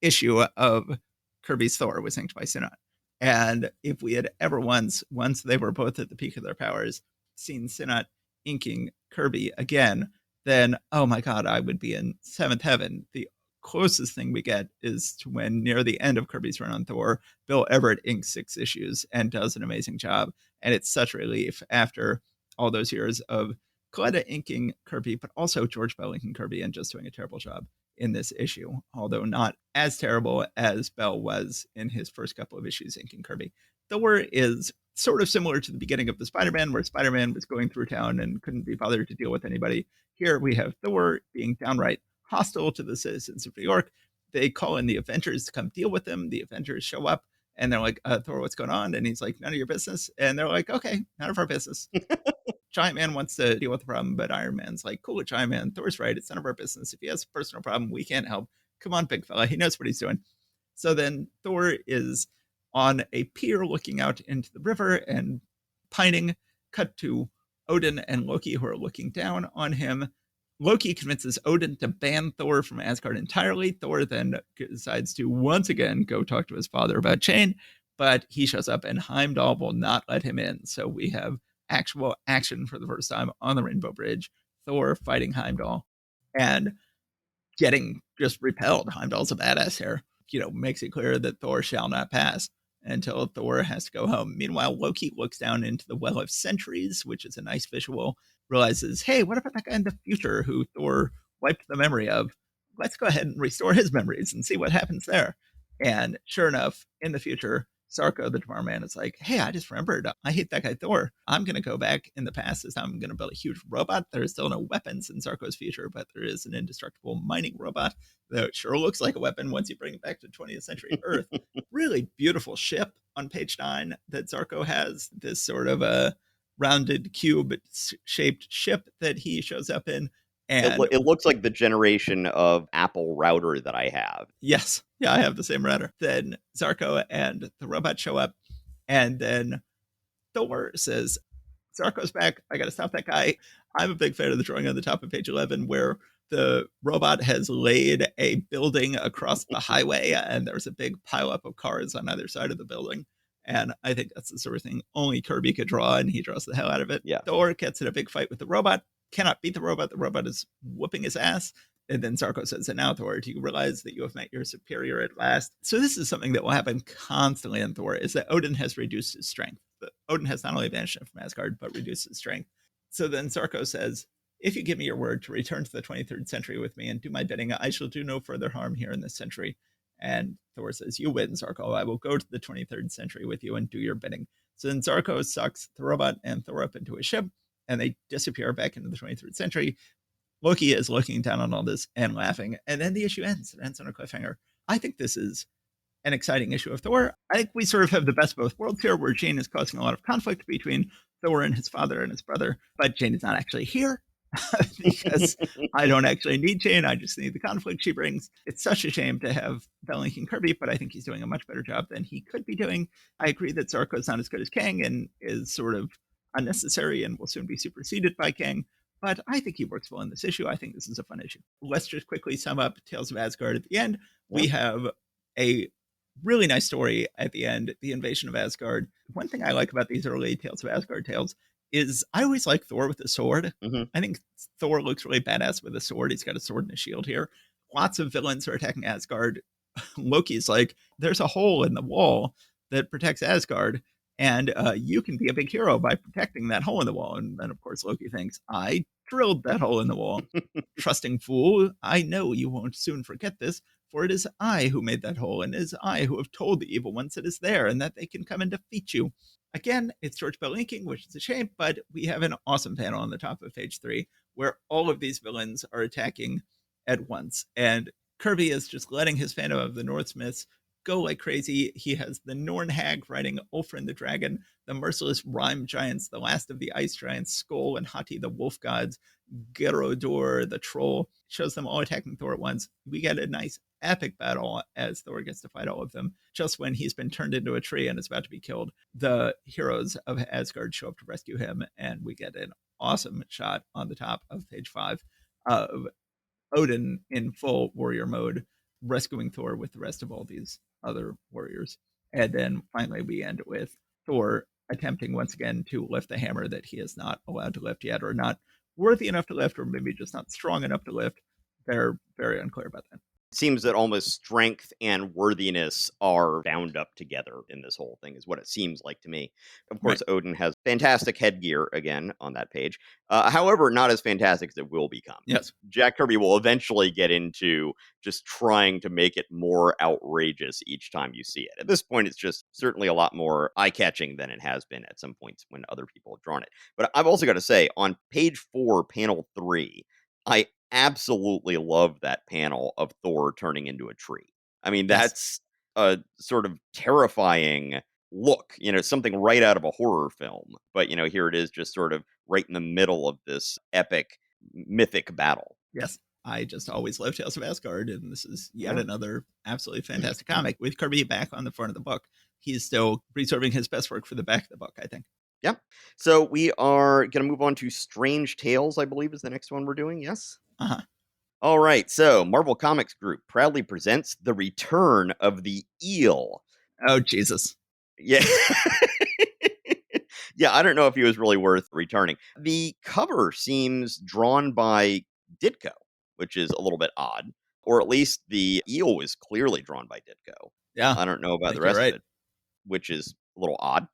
issue of Kirby's Thor was inked by Sinnott. And if we had ever once they were both at the peak of their powers, seen Sinnott inking Kirby again, then, oh my God, I would be in seventh heaven. The closest thing we get is to when near the end of Kirby's run on Thor, Bill Everett inks 6 issues and does an amazing job. And it's such a relief after all those years of Coletta inking Kirby, but also George Bell inking Kirby and just doing a terrible job in this issue, although not as terrible as Bell was in his first couple of issues inking Kirby. Thor is sort of similar to the beginning of the Spider-Man, where Spider-Man was going through town and couldn't be bothered to deal with anybody. Here we have Thor being downright hostile to the citizens of New York. They call in the Avengers to come deal with them. The Avengers show up and they're like, Thor, what's going on? And he's like, none of your business. And they're like, okay, none of our business. Giant Man wants to deal with the problem, but Iron Man's like, cool, Giant Man, Thor's right. It's none of our business. If he has a personal problem, we can't help. Come on, big fella. He knows what he's doing. So then Thor is on a pier looking out into the river and pining. Cut to Odin and Loki, who are looking down on him. Loki convinces Odin to ban Thor from Asgard entirely. Thor then decides to once again go talk to his father about Chain, but he shows up and Heimdall will not let him in. So we have actual action for the first time on the Rainbow Bridge. Thor fighting Heimdall and getting just repelled. Heimdall's a badass here. Makes it clear that Thor shall not pass until Thor has to go home. Meanwhile, Loki looks down into the Well of Centuries, which is a nice visual, realizes, hey, what about that guy in the future who Thor wiped the memory of? Let's go ahead and restore his memories and see what happens there. And sure enough, in the future, Sarko, the Tomorrow Man, is like, hey, I just remembered, I hate that guy Thor. I'm going to go back in the past. This time I'm going to build a huge robot. There's still no weapons in Sarko's future, but there is an indestructible mining robot that sure looks like a weapon once you bring it back to 20th century Earth. Really beautiful ship on page 9 that Sarko has, this sort of a rounded cube-shaped ship that he shows up in. And it looks like the generation of Apple router that I have. Yes. Yeah, I have the same router. Then Zarko and the robot show up. And then Thor says, Zarko's back. I got to stop that guy. I'm a big fan of the drawing on the top of page 11 where the robot has laid a building across the highway and there's a big pileup of cars on either side of the building. And I think that's the sort of thing only Kirby could draw, and he draws the hell out of it. Yeah. Thor gets in a big fight with the robot. Cannot beat the robot. The robot is whooping his ass. And then Sarko says, and now, Thor, do you realize that you have met your superior at last? So this is something that will happen constantly in Thor, is that Odin has reduced his strength. But Odin has not only banished him from Asgard, but reduced his strength. So then Sarko says, if you give me your word to return to the 23rd century with me and do my bidding, I shall do no further harm here in this century. And Thor says, you win, Sarko. I will go to the 23rd century with you and do your bidding. So then Sarko sucks the robot and Thor up into a ship, and they disappear back into the 23rd century. Loki is looking down on all this and laughing, and then the issue ends. It ends on a cliffhanger. I think this is an exciting issue of Thor. I think we sort of have the best of both worlds here, where Jane is causing a lot of conflict between Thor and his father and his brother, but Jane is not actually here because I don't actually need Jane. I just need the conflict she brings. It's such a shame to have Val linking Kirby, but I think he's doing a much better job than he could be doing. I agree that Zarko's not as good as Kang and is sort of unnecessary and will soon be superseded by Kang. But I think he works well in this issue. I think this is a fun issue. Let's just quickly sum up Tales of Asgard at the end. We have a really nice story at the end, the invasion of Asgard. One thing I like about these early Tales of Asgard tales is I always like Thor with a sword. I think Thor looks really badass with a sword. He's got a sword and a shield here. Lots of villains are attacking Asgard. Loki's like, there's a hole in the wall that protects Asgard, and you can be a big hero by protecting that hole in the wall. And then, of course, Loki thinks, I drilled that hole in the wall. Trusting fool, I know you won't soon forget this, for it is I who made that hole, and it is I who have told the evil ones it is there, and that they can come and defeat you. Again, it's George Bell inking, which is a shame, but we have an awesome panel on the top of page 3 where all of these villains are attacking at once. And Kirby is just letting his fandom of the Northsmiths go like crazy. He has the Norn Hag riding Ulfrin the dragon, the merciless Rime giants, the last of the ice giants, Skull and Hati the wolf gods, Gerodor the troll, shows them all attacking Thor at once. We get a nice epic battle as Thor gets to fight all of them. Just when he's been turned into a tree and is about to be killed, the heroes of Asgard show up to rescue him, and we get an awesome shot on the top of page 5 of Odin in full warrior mode rescuing Thor with the rest of all these other warriors. And then finally we end with Thor attempting once again to lift the hammer that he is not allowed to lift yet, or not worthy enough to lift, or maybe just not strong enough to lift. They're very unclear about that. Seems that almost strength and worthiness are bound up together in this whole thing, is what it seems like to me. Of course, right. Odin has fantastic headgear again on that page. However, not as fantastic as it will become. Yes. Jack Kirby will eventually get into just trying to make it more outrageous each time you see it. At this point, it's just certainly a lot more eye-catching than it has been at some points when other people have drawn it. But I've also got to say, on page 4, panel 3, I absolutely love that panel of Thor turning into a tree. I mean, that's a sort of terrifying look, something right out of a horror film. But, here it is just sort of right in the middle of this epic, mythic battle. Yes. I just always love Tales of Asgard, and this is yet another absolutely fantastic comic. With Kirby back on the front of the book, he's still preserving his best work for the back of the book, I think. Yeah. So we are going to move on to Strange Tales, I believe, is the next one we're doing. Yes? Uh-huh. All right. So Marvel Comics Group proudly presents The Return of the Eel. Oh, Jesus. Yeah. Yeah, I don't know if he was really worth returning. The cover seems drawn by Ditko, which is a little bit odd. Or at least the eel was clearly drawn by Ditko. Yeah. I don't know about the rest of it, which is a little odd.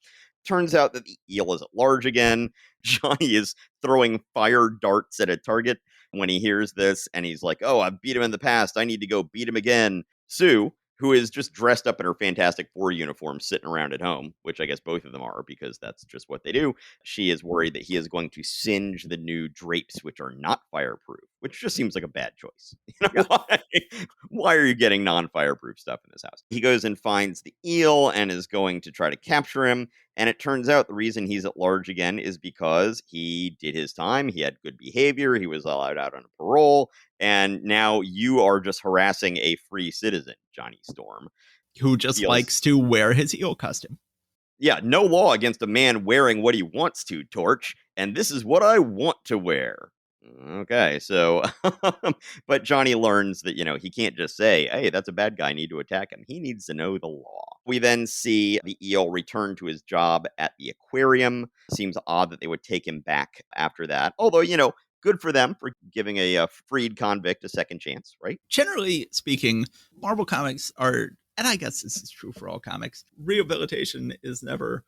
Turns out that the eel is at large again. Johnny is throwing fire darts at a target when he hears this, and he's like, oh, I've beat him in the past. I need to go beat him again. Sue, who is just dressed up in her Fantastic Four uniform, sitting around at home, which I guess both of them are because that's just what they do. She is worried that he is going to singe the new drapes, which are not fireproof, which just seems like a bad choice. Why are you getting non-fireproof stuff in this house? He goes and finds the eel and is going to try to capture him. And it turns out the reason he's at large again is because he did his time. He had good behavior. He was allowed out on a parole. And now you are just harassing a free citizen, Johnny Storm. Who just likes to wear his eel costume. Yeah, no law against a man wearing what he wants to, Torch. And this is what I want to wear. Okay, so, but Johnny learns that, he can't just say, hey, that's a bad guy, I need to attack him. He needs to know the law. We then see the eel return to his job at the aquarium. Seems odd that they would take him back after that. Although, good for them for giving a freed convict a second chance, right? Generally speaking, Marvel Comics are, and I guess this is true for all comics, rehabilitation is never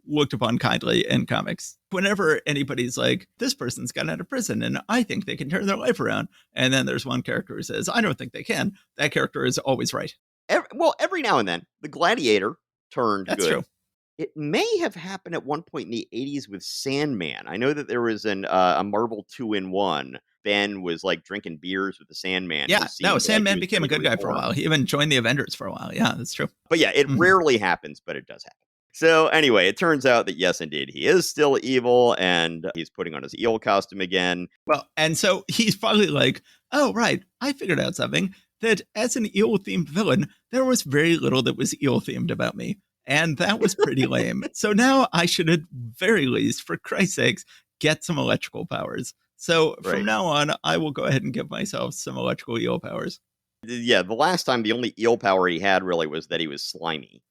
looked upon kindly in comics. Whenever anybody's like, this person's gotten out of prison and I think they can turn their life around, and then there's one character who says, I don't think they can, that character is always right. Every now and then, the Gladiator turned That's good. True. It may have happened at one point in the 80s with Sandman. I know that there was a Marvel 2-in-1 Ben was like drinking beers with the Sandman. Yeah, Who no, seemed like he Sandman was became a going to good guy for a reform. while. He even joined the Avengers for a while. Yeah, that's true. But yeah, it Mhm. rarely happens, but it does happen. So anyway, it turns out that yes, indeed, he is still evil, and he's putting on his eel costume again. Well, and so he's probably like, oh, right, I figured out something, that as an eel-themed villain, there was very little that was eel-themed about me. And that was pretty lame. So now I should at very least, for Christ's sakes, get some electrical powers. So from Right. now on, I will go ahead and give myself some electrical eel powers. Yeah, the last time the only eel power he had really was that he was slimy.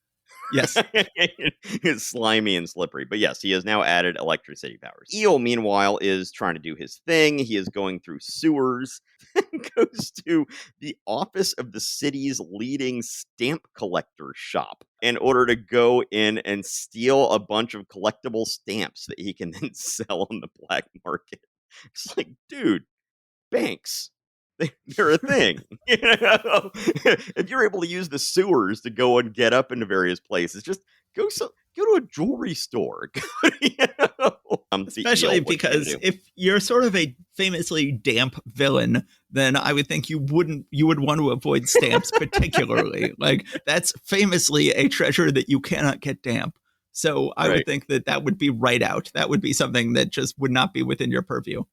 Yes. It's slimy and slippery. But yes, he has now added electricity powers. Eel, meanwhile, is trying to do his thing. He is going through sewers and goes to the office of the city's leading stamp collector shop in order to go in and steal a bunch of collectible stamps that he can then sell on the black market. It's like, dude, banks. They're a thing. You know? If you're able to use the sewers to go and get up into various places, just go to a jewelry store. You know? The Especially eel, what you gonna because do? if you're sort of a famously damp villain, then I would think you would want to avoid stamps particularly. Like that's famously a treasure that you cannot get damp. So I would Right. think that that would be right out. That would be something that just would not be within your purview.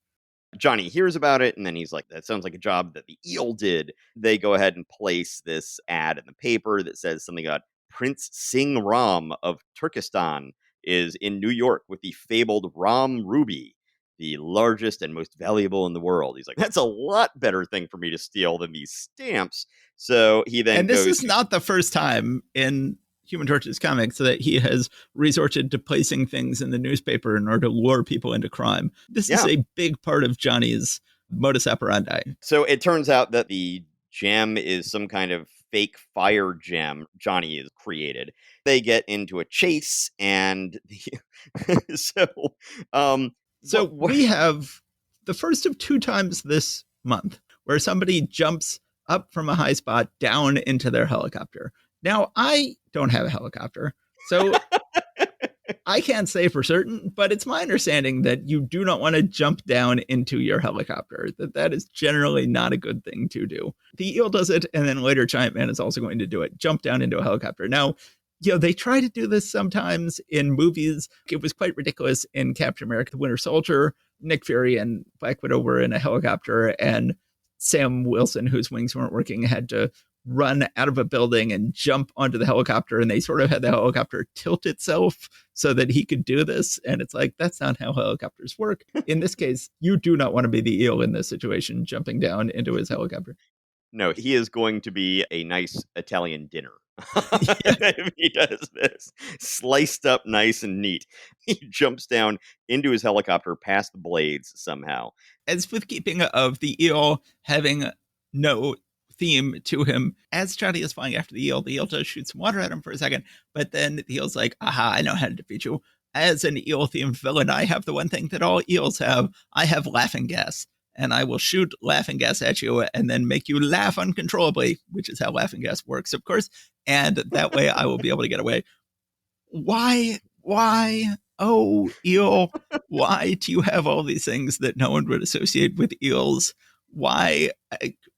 Johnny hears about it, and then he's like, that sounds like a job that the eel did. They go ahead and place this ad in the paper that says something about Prince Singh Ram of Turkestan is in New York with the fabled Ram ruby, the largest and most valuable in the world. He's like, that's a lot better thing for me to steal than these stamps. So he then And this goes is to not the first time in Human Torch's comics that he has resorted to placing things in the newspaper in order to lure people into crime. This is yeah. a big part of Johnny's modus operandi. So it turns out that the gem is some kind of fake fire gem Johnny has created. They get into a chase, and so So what we have the first of two times this month where somebody jumps up from a high spot down into their helicopter. Now, I don't have a helicopter, so I can't say for certain, but it's my understanding that you do not want to jump down into your helicopter, that is generally not a good thing to do. The eel does it, and then later Giant Man is also going to do it, jump down into a helicopter. Now, they try to do this sometimes in movies. It was quite ridiculous in Captain America, the Winter Soldier. Nick Fury and Black Widow were in a helicopter, and Sam Wilson, whose wings weren't working, had to run out of a building and jump onto the helicopter, and they sort of had the helicopter tilt itself so that he could do this. And it's like, that's not how helicopters work. In this case, you do not want to be the eel in this situation, jumping down into his helicopter. no, he is going to be a nice Italian dinner. Yeah. If he does this, sliced up nice and neat, he jumps down into his helicopter past the blades somehow. As with keeping of the eel having no theme to him, as Johnny is flying after the eel does shoot some water at him for a second, but then the eel's like, aha, I know how to defeat you. As an eel-themed villain, I have the one thing that all eels have. I have laughing gas, and I will shoot laughing gas at you and then make you laugh uncontrollably, which is how laughing gas works, of course, and that way I will be able to get away. Why, oh, eel, why do you have all these things that no one would associate with eels? Why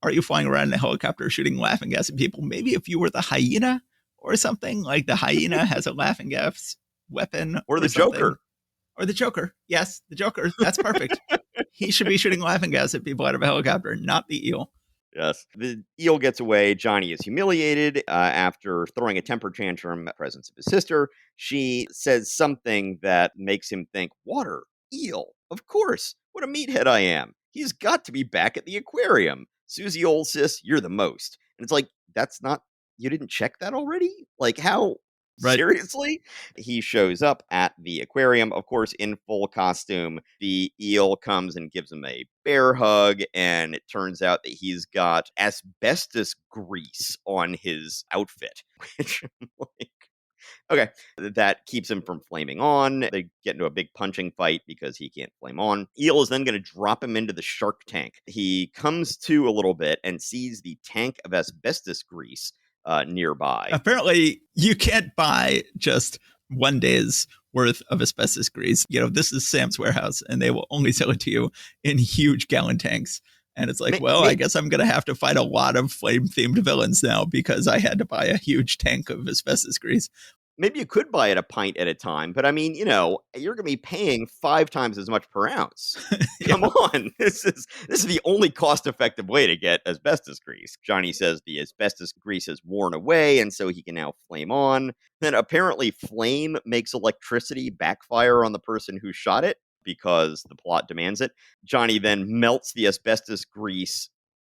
are you flying around in a helicopter shooting laughing gas at people? Maybe if you were the hyena or something, like the hyena has a laughing gas weapon Or or the something. Joker. Or the Joker. Yes, the Joker. That's perfect. He should be shooting laughing gas at people out of a helicopter, not the eel. Yes. The eel gets away. Johnny is humiliated after throwing a temper tantrum in the presence of his sister. She says something that makes him think, water, eel, of course. What a meathead I am. He's got to be back at the aquarium. Susie, old sis, you're the most. And it's like, that's not, you didn't check that already? Like, how? Right. Seriously? He shows up at the aquarium, of course, in full costume. The eel comes and gives him a bear hug, and it turns out that he's got asbestos grease on his outfit, which I'm like, okay, that keeps him from flaming on. They get into a big punching fight because he can't flame on. Eel is then going to drop him into the shark tank. He comes to a little bit and sees the tank of asbestos grease nearby. Apparently, you can't buy just one day's worth of asbestos grease. This is Sam's Warehouse, and they will only sell it to you in huge gallon tanks. And it's like, well, I guess I'm going to have to fight a lot of flame-themed villains now because I had to buy a huge tank of asbestos grease. Maybe you could buy it a pint at a time, but I mean, you're going to be paying 5 times as much per ounce. Come on. This is the only cost-effective way to get asbestos grease. Johnny says the asbestos grease has worn away, and so he can now flame on. Then apparently flame makes electricity backfire on the person who shot it because the plot demands it. Johnny then melts the asbestos grease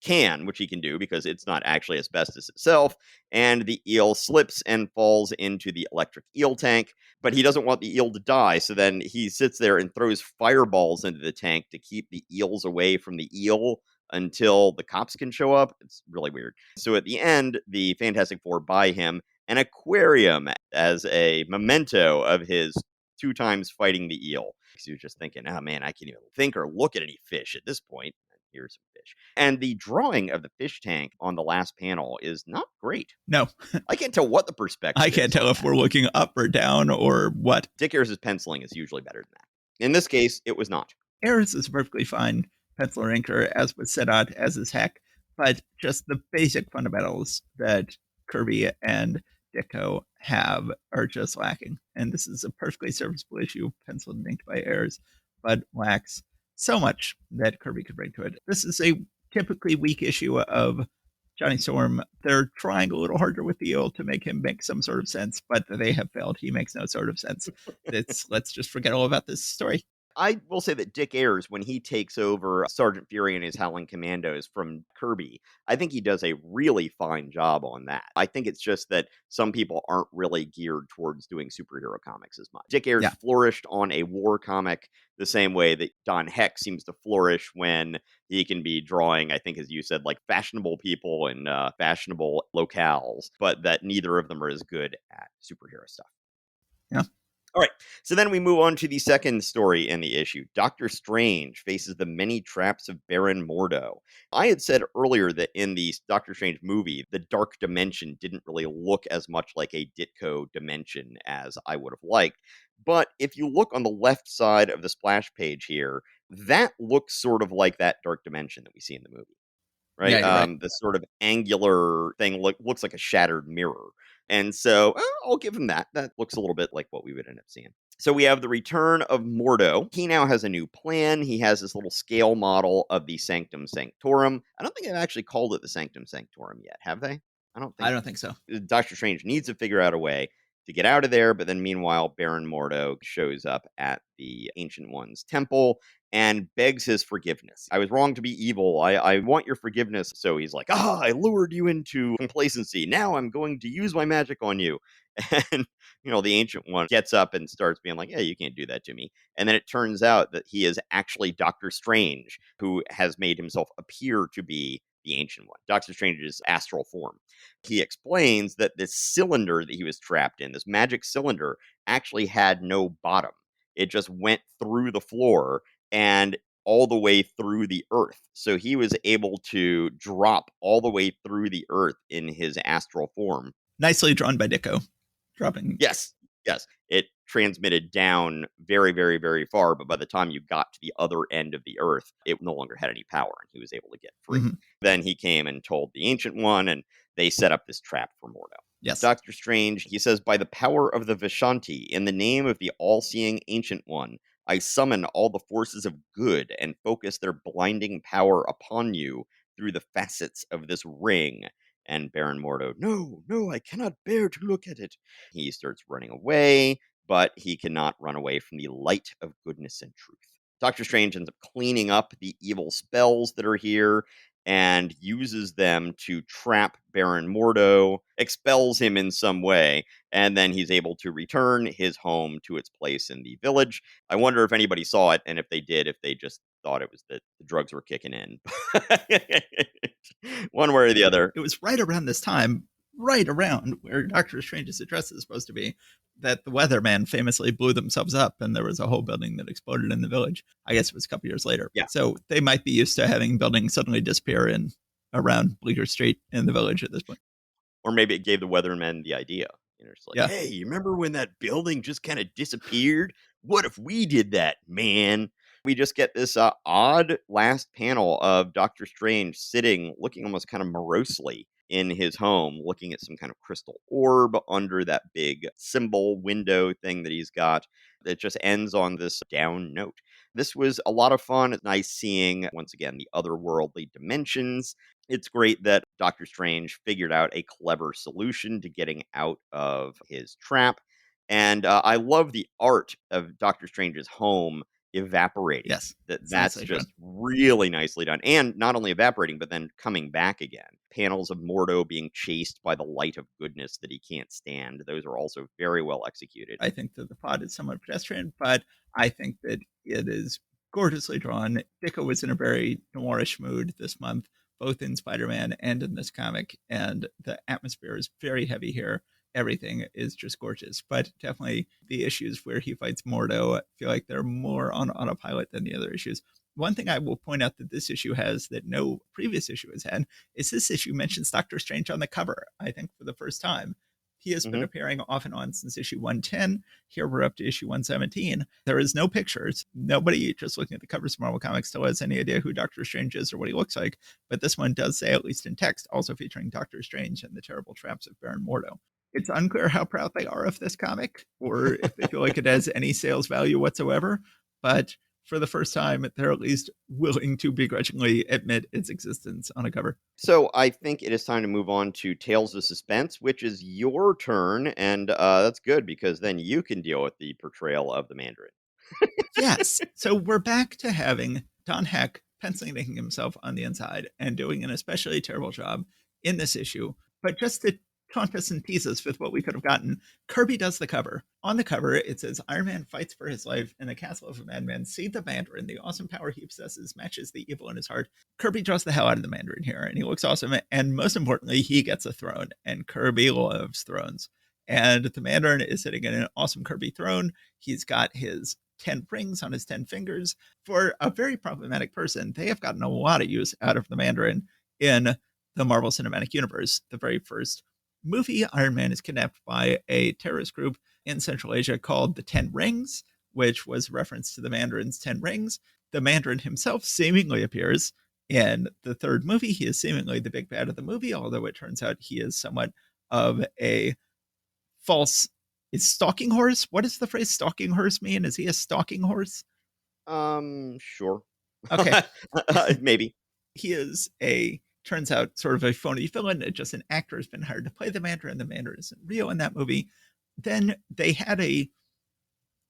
can, which he can do because it's not actually asbestos itself, and the eel slips and falls into the electric eel tank, but he doesn't want the eel to die, so then he sits there and throws fireballs into the tank to keep the eels away from the eel until the cops can show up. It's really weird. So at the end, the Fantastic Four buy him an aquarium as a memento of his 2 times fighting the eel. Because he was just thinking, oh man, I can't even think or look at any fish at this point. Here's some fish. And the drawing of the fish tank on the last panel is not great. No. I can't tell what the perspective is. I can't tell if we're looking up or down or what. Dick Ayers' penciling is usually better than that. In this case, it was not. Ayers is a perfectly fine penciler inker, as was set out, as is Heck, but just the basic fundamentals that Kirby and Ditko have are just lacking. And this is a perfectly serviceable issue, penciled and inked by Ayers, but lacks so much that Kirby could bring to it. This is a typically weak issue of Johnny Storm. They're trying a little harder with the eel to make him make some sort of sense, but they have failed. He makes no sort of sense. Let's just forget all about this story. I will say that Dick Ayers, when he takes over Sergeant Fury and his Howling Commandos from Kirby, I think he does a really fine job on that. I think it's just that some people aren't really geared towards doing superhero comics as much. Dick Ayers flourished on a war comic the same way that Don Heck seems to flourish when he can be drawing, I think, as you said, like fashionable people in fashionable locales, but that neither of them are as good at superhero stuff. Yeah. All right, so then we move on to the second story in the issue. Doctor Strange faces the many traps of Baron Mordo. I had said earlier that in the Doctor Strange movie, the Dark Dimension didn't really look as much like a Ditko dimension as I would have liked. But if you look on the left side of the splash page here, that looks sort of like that Dark Dimension that we see in the movie. Right? Yeah, right. The sort of angular thing looks like a shattered mirror. And so I'll give him that. That looks a little bit like what we would end up seeing. So we have the return of Mordo. He now has a new plan. He has this little scale model of the Sanctum Sanctorum. I don't think they've actually called it the Sanctum Sanctorum yet, have they? I don't think so. Doctor Strange needs to figure out a way to get out of there, but then meanwhile, Baron Mordo shows up at the Ancient One's temple and begs his forgiveness. I was wrong to be evil. I want your forgiveness. So he's like, I lured you into complacency. Now I'm going to use my magic on you. And, the Ancient One gets up and starts being like, yeah, you can't do that to me. And then it turns out that he is actually Doctor Strange, who has made himself appear to be the Ancient One, Doctor Strange's astral form. He explains that this cylinder that he was trapped in, this magic cylinder, actually had no bottom. It just went through the floor and all the way through the earth. So he was able to drop all the way through the earth in his astral form. Nicely drawn by Ditko. Dropping. Yes. It transmitted down very, very, very far, but by the time you got to the other end of the earth, it no longer had any power, and he was able to get free. Mm-hmm. Then he came and told the Ancient One, and they set up this trap for Mordo. Yes. Doctor Strange, he says, by the power of the Vishanti, in the name of the all-seeing Ancient One, I summon all the forces of good and focus their blinding power upon you through the facets of this ring. And Baron Mordo, no, I cannot bear to look at it. He starts running away, but he cannot run away from the light of goodness and truth. Doctor Strange ends up cleaning up the evil spells that are here and uses them to trap Baron Mordo, expels him in some way, and then he's able to return his home to its place in the village. I wonder if anybody saw it, and if they did, if they just thought it was that the drugs were kicking in. One way or the other. It was right around this time, right around where Doctor Strange's address is supposed to be, that the weatherman famously blew themselves up and there was a whole building that exploded in the village. I guess it was a couple years later. Yeah. So they might be used to having buildings suddenly disappear around Bleecker Street in the village at this point. Or maybe it gave the weathermen the idea. It's like, Yeah. hey, you remember when that building just kind of disappeared? What if we did that, man? We just get this odd last panel of Doctor Strange sitting, looking almost kind of morosely in his home, looking at some kind of crystal orb under that big symbol window thing that he's got. That just ends on this down note. This was a lot of fun. It's nice seeing, once again, the otherworldly dimensions. It's great that Doctor Strange figured out a clever solution to getting out of his trap. And I love the art of Doctor Strange's home evaporating. Yes. It's That's nicely just drawn. really nicely done. And not only evaporating, but then coming back again. Panels of Mordo being chased by the light of goodness that he can't stand. Those are also very well executed. I think that the plot is somewhat pedestrian, but I think that it is gorgeously drawn. Ditko was in a very noirish mood this month, both in Spider-Man and in this comic, and the atmosphere is very heavy here. Everything is just gorgeous, but definitely the issues where he fights Mordo, I feel like they're more on autopilot than the other issues. One thing I will point out that this issue has that no previous issue has had is this issue mentions Doctor Strange on the cover, I think for the first time. He has been Mhm. appearing off and on since issue 110. Here we're up to issue 117. There is no pictures. Nobody just looking at the covers of Marvel Comics still has any idea who Doctor Strange is or what he looks like. But this one does say, at least in text, also featuring Doctor Strange and the terrible traps of Baron Mordo. It's unclear how proud they are of this comic or if they feel like it has any sales value whatsoever. But for the first time, they're at least willing to begrudgingly admit its existence on a cover. So I think it is time to move on to Tales of Suspense, which is your turn, and that's good because then you can deal with the portrayal of the Mandarin. Yes. So we're back to having Don Heck penciling himself on the inside and doing an especially terrible job in this issue. But just to taunt us and tease us with what we could have gotten, Kirby does the cover. On the cover, it says Iron Man fights for his life in the castle of a madman. See the Mandarin. The awesome power he possesses matches the evil in his heart. Kirby draws the hell out of the Mandarin here, and he looks awesome. And most importantly, he gets a throne, and Kirby loves thrones. And the Mandarin is sitting in an awesome Kirby throne. He's got his 10 rings on his 10 fingers. For a very problematic person, they have gotten a lot of use out of the Mandarin in the Marvel Cinematic Universe. The very first movie, Iron Man is kidnapped by a terrorist group in Central Asia called the 10 Rings, which was a reference to the Mandarin's 10 rings. The Mandarin himself seemingly appears in the third movie. He is seemingly the big bad of the movie, although it turns out he is somewhat of a false is stalking horse. What does the phrase stalking horse mean? Is he a stalking horse? Sure. Okay. Maybe. He is turns out, sort of a phony villain. Just an actor has been hired to play the Mandarin. The Mandarin isn't real in that movie. Then they had a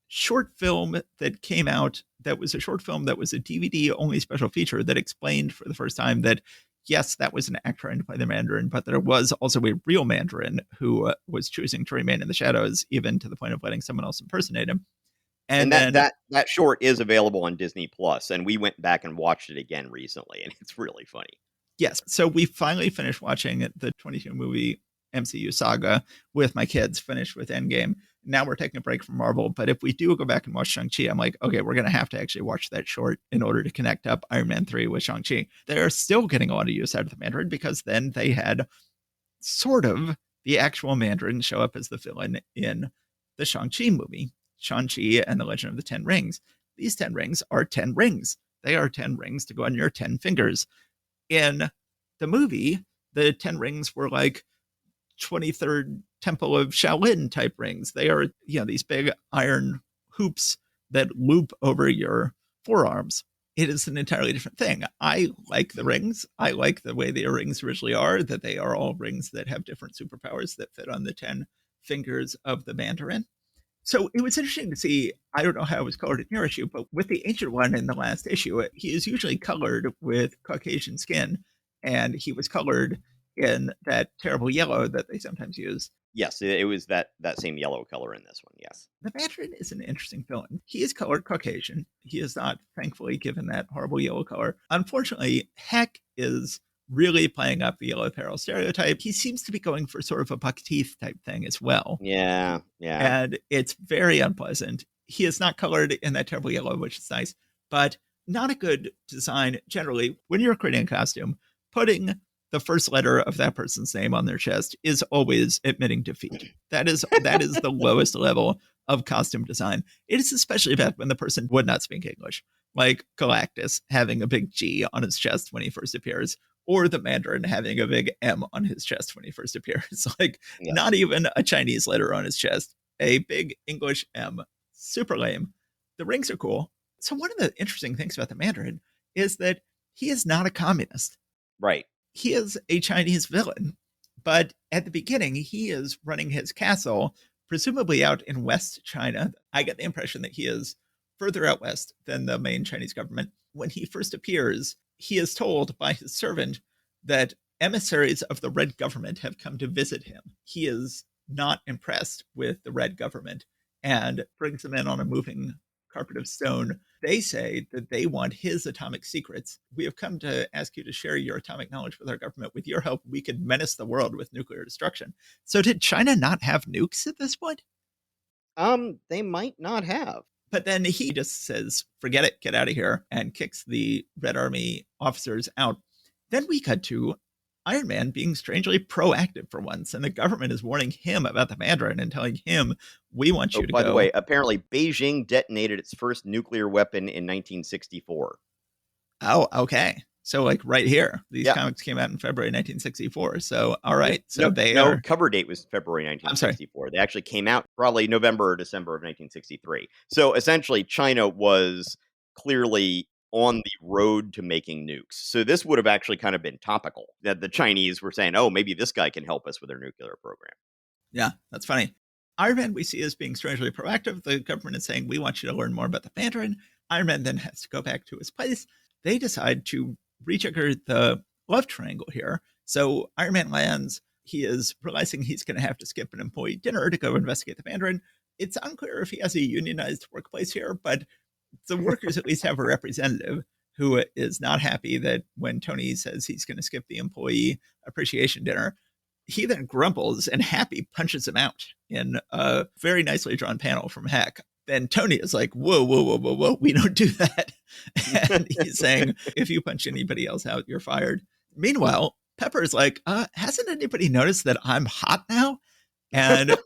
short film that came out that was a short film that was a DVD only special feature that explained for the first time that yes, that was an actor trying to play the Mandarin, but there was also a real Mandarin who was choosing to remain in the shadows, even to the point of letting someone else impersonate him. And And that then, that short is available on Disney Plus, and we went back and watched it again recently, and it's really funny. yes, so we finally finished watching the 22 movie MCU saga with my kids, finished with Endgame. Now we're taking a break from Marvel, but if we do go back and watch Shang-Chi, I'm like, okay, we're going to have to actually watch that short in order to connect up Iron Man 3 with Shang-Chi. They're still getting a lot of use out of the Mandarin because then they had sort of the actual Mandarin show up as the villain in the Shang-Chi movie, Shang-Chi and the Legend of the Ten Rings. These 10 rings are 10 rings. They are 10 rings to go on your 10 fingers. In the movie, the 10 rings were like 23rd Temple of Shaolin type rings. They are, these big iron hoops that loop over your forearms. It is an entirely different thing. I like the rings. I like the way the rings originally are, that they are all rings that have different superpowers that fit on the 10 fingers of the Mandarin. So it was interesting to see. I don't know how it was colored in your issue, but with the ancient one in the last issue, he is usually colored with Caucasian skin, and he was colored in that terrible yellow that they sometimes use. Yes, it was that same yellow color in this one. Yes. The Mandarin is an interesting villain. He is colored Caucasian. He is not, thankfully, given that horrible yellow color. Unfortunately, Heck is really playing up the yellow peril stereotype. He seems to be going for sort of a buck teeth type thing as well. Yeah, yeah. And it's very unpleasant. He is not colored in that terrible yellow, which is nice, but not a good design generally. When you're creating a costume, putting the first letter of that person's name on their chest is always admitting defeat. That is the lowest level of costume design. It is especially bad when the person would not speak English, like Galactus having a big G on his chest when he first appears, or the Mandarin having a big M on his chest when he first appears. Like, Yeah. not even a Chinese letter on his chest, a big English M. Super lame. The rings are cool. So one of the interesting things about the Mandarin is that he is not a communist. Right. He is a Chinese villain, but at the beginning, he is running his castle, presumably out in West China. I get the impression that he is further out west than the main Chinese government. When he first appears, he is told by his servant that emissaries of the Red government have come to visit him. He is not impressed with the Red government and brings them in on a moving carpet of stone. They say that they want his atomic secrets. We have come to ask you to share your atomic knowledge with our government. With your help, we could menace the world with nuclear destruction. So did China not have nukes at this point? They might not have. But then he just says, forget it, get out of here, and kicks the Red Army officers out. Then we cut to Iron Man being strangely proactive for once, and the government is warning him about the Mandarin and telling him, we want you to go. By the way, apparently Beijing detonated its first nuclear weapon in 1964. Oh, okay. So, like, right here, these comics came out in February 1964. So, all right. So no, cover date was February 1964. They actually came out probably November or December of 1963. So essentially, China was clearly on the road to making nukes. So this would have actually kind of been topical, that the Chinese were saying, oh, maybe this guy can help us with their nuclear program. Yeah, that's funny. Iron Man we see as being strangely proactive. The government is saying, we want you to learn more about the Mandarin. Iron Man then has to go back to his place. They decide to rejigger the love triangle here. So Iron Man lands. He is realizing he's going to have to skip an employee dinner to go investigate the Mandarin. It's unclear if he has a unionized workplace here, but the workers at least have a representative who is not happy that when Tony says he's going to skip the employee appreciation dinner, he then grumbles and Happy punches him out in a very nicely drawn panel from Heck. Then Tony is like, whoa, whoa, whoa, whoa, whoa, we don't do that. And he's saying, if you punch anybody else out, you're fired. Meanwhile, Pepper is like, hasn't anybody noticed that I'm hot now? And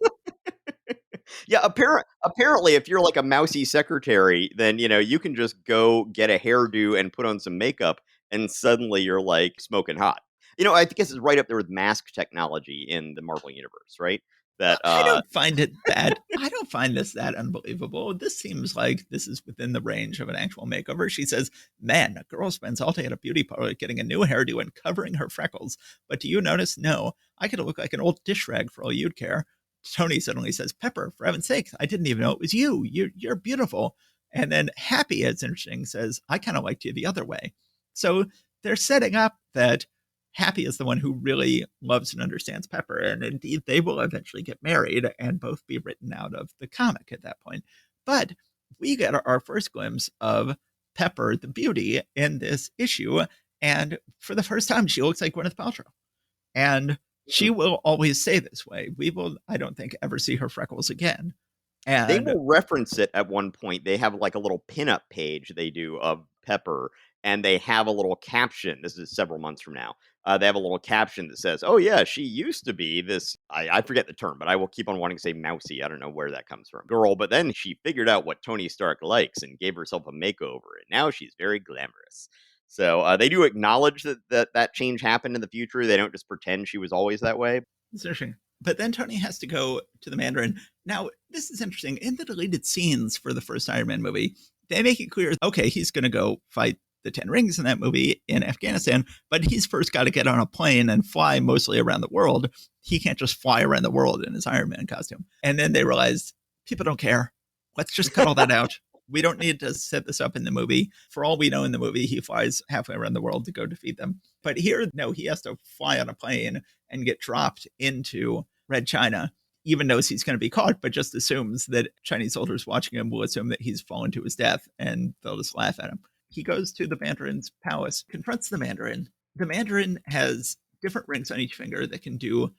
yeah, apparently, if you're like a mousy secretary, then, you can just go get a hairdo and put on some makeup, and suddenly you're like smoking hot. I guess it's right up there with mask technology in the Marvel universe, right? That I don't find it bad. I don't find this that unbelievable. This seems like this is within the range of an actual makeover. She says, man, a girl spends all day at a beauty parlor getting a new hairdo and covering her freckles. But do you notice? No, I could look like an old dish rag for all you'd care. Tony suddenly says, Pepper, for heaven's sake, I didn't even know it was you. You're beautiful. And then Happy, it's interesting, says, I kind of liked you the other way. So they're setting up that Happy is the one who really loves and understands Pepper. And indeed, they will eventually get married and both be written out of the comic at that point. But we get our first glimpse of Pepper, the beauty, in this issue. And for the first time, she looks like Gwyneth Paltrow. And she will always stay this way. We will, I don't think, ever see her freckles again. And they will reference it at one point. They have like a little pinup page they do of Pepper, and they have a little caption. This is several months from now. They have a little caption that says, oh, yeah, she used to be this, I forget the term, but I will keep on wanting to say mousy. I don't know where that comes from. Girl, but then she figured out what Tony Stark likes and gave herself a makeover, and now she's very glamorous. So they do acknowledge that change happened in the future. They don't just pretend she was always that way. It's interesting. But then Tony has to go to the Mandarin. Now, this is interesting. In the deleted scenes for the first Iron Man movie, they make it clear, okay, he's going to go fight the 10 Rings in that movie in Afghanistan, but he's first got to get on a plane and fly mostly around the world. He can't just fly around the world in his Iron Man costume. And then they realized people don't care. Let's just cut all that out. We don't need to set this up in the movie. For all we know, in the movie, he flies halfway around the world to go defeat them. But here, no, he has to fly on a plane and get dropped into Red China. Even knows he's going to be caught, but just assumes that Chinese soldiers watching him will assume that he's fallen to his death, and they'll just laugh at him. He goes to the Mandarin's palace, confronts the Mandarin. The Mandarin has different rings on each finger that can do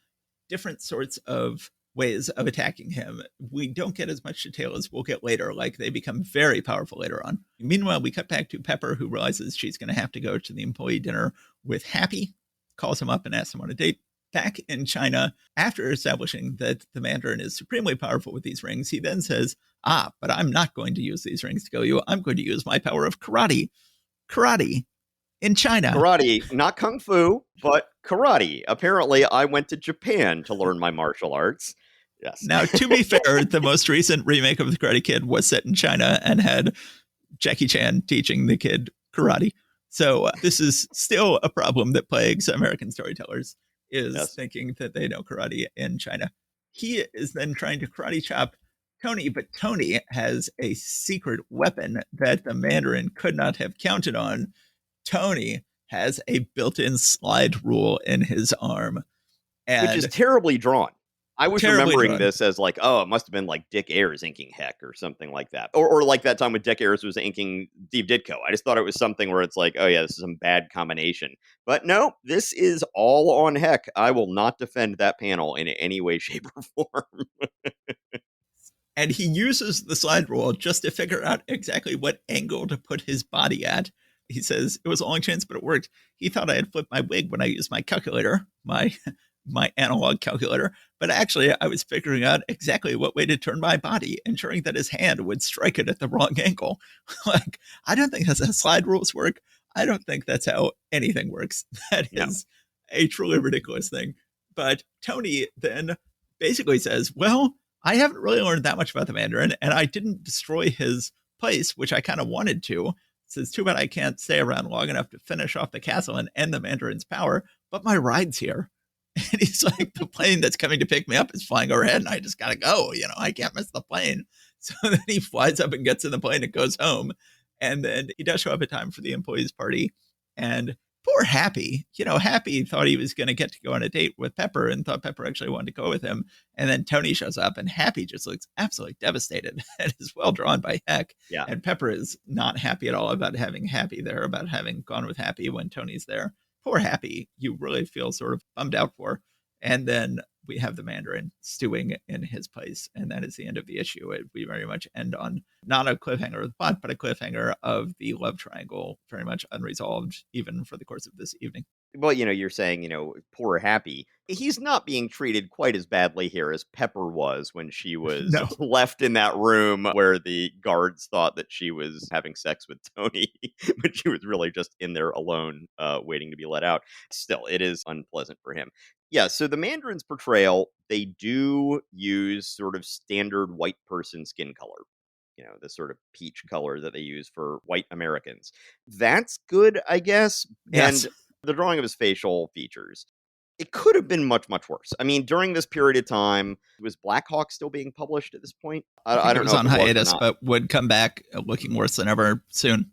different sorts of ways of attacking him. We don't get as much detail as we'll get later, like they become very powerful later on. Meanwhile, we cut back to Pepper, who realizes she's going to have to go to the employee dinner with Happy. calls him up and asks him on a date. Back in China, after establishing that the Mandarin is supremely powerful with these rings, he then says, but I'm not going to use these rings to kill you. I'm going to use my power of karate. Karate in China. Karate, not kung fu, but karate. Apparently, I went to Japan to learn my martial arts. Yes. Now, to be fair, the most recent remake of The Karate Kid was set in China and had Jackie Chan teaching the kid karate. So this is still a problem that plagues American storytellers, is thinking that they know karate in China. He is then trying to karate chop Tony, but Tony has a secret weapon that the Mandarin could not have counted on. Tony has a built-in slide rule in his arm. Which is terribly drawn. I was remembering this as like, oh, it must have been like Dick Ayers inking Heck or something like that. Or like that time when Dick Ayers was inking Steve Ditko. I just thought it was something where it's like, oh yeah, this is some bad combination. But no, this is all on Heck. I will not defend that panel in any way, shape, or form. And he uses the slide rule just to figure out exactly what angle to put his body at. He says, it was a long chance, but it worked. He thought I had flipped my wig when I used my calculator, my analog calculator, but actually I was figuring out exactly what way to turn my body, ensuring that his hand would strike it at the wrong angle. Like, I don't think that's how slide rules work. I don't think that's how anything works. That is a truly ridiculous thing. But Tony then basically says, well, I haven't really learned that much about the Mandarin, and I didn't destroy his place, which I kind of wanted to. So it's too bad I can't stay around long enough to finish off the castle and end the Mandarin's power, but my ride's here. And he's like, the plane that's coming to pick me up is flying overhead, and I just got to go. I can't miss the plane. So then he flies up and gets in the plane and goes home. And then he does show up in time for the employees' party. And poor Happy, Happy thought he was going to get to go on a date with Pepper and thought Pepper actually wanted to go with him. And then Tony shows up and Happy just looks absolutely devastated and is well drawn by Heck. Yeah. And Pepper is not happy at all about having Happy there, about having gone with Happy when Tony's there. Poor Happy, you really feel sort of bummed out for. And then we have the Mandarin stewing in his place. And that is the end of the issue. We very much end on not a cliffhanger of the plot, but a cliffhanger of the love triangle, very much unresolved, even for the course of this evening. Well, you're saying, poor Happy. He's not being treated quite as badly here as Pepper was when she was left in that room where the guards thought that she was having sex with Tony, but she was really just in there alone, waiting to be let out. Still, it is unpleasant for him. Yeah, so the Mandarin's portrayal, they do use sort of standard white person skin color. The sort of peach color that they use for white Americans. That's good, I guess. Yes. And the drawing of his facial features, it could have been much, much worse. I mean, during this period of time, was Black Hawk still being published at this point? I don't know. It was on hiatus, but would come back looking worse than ever soon.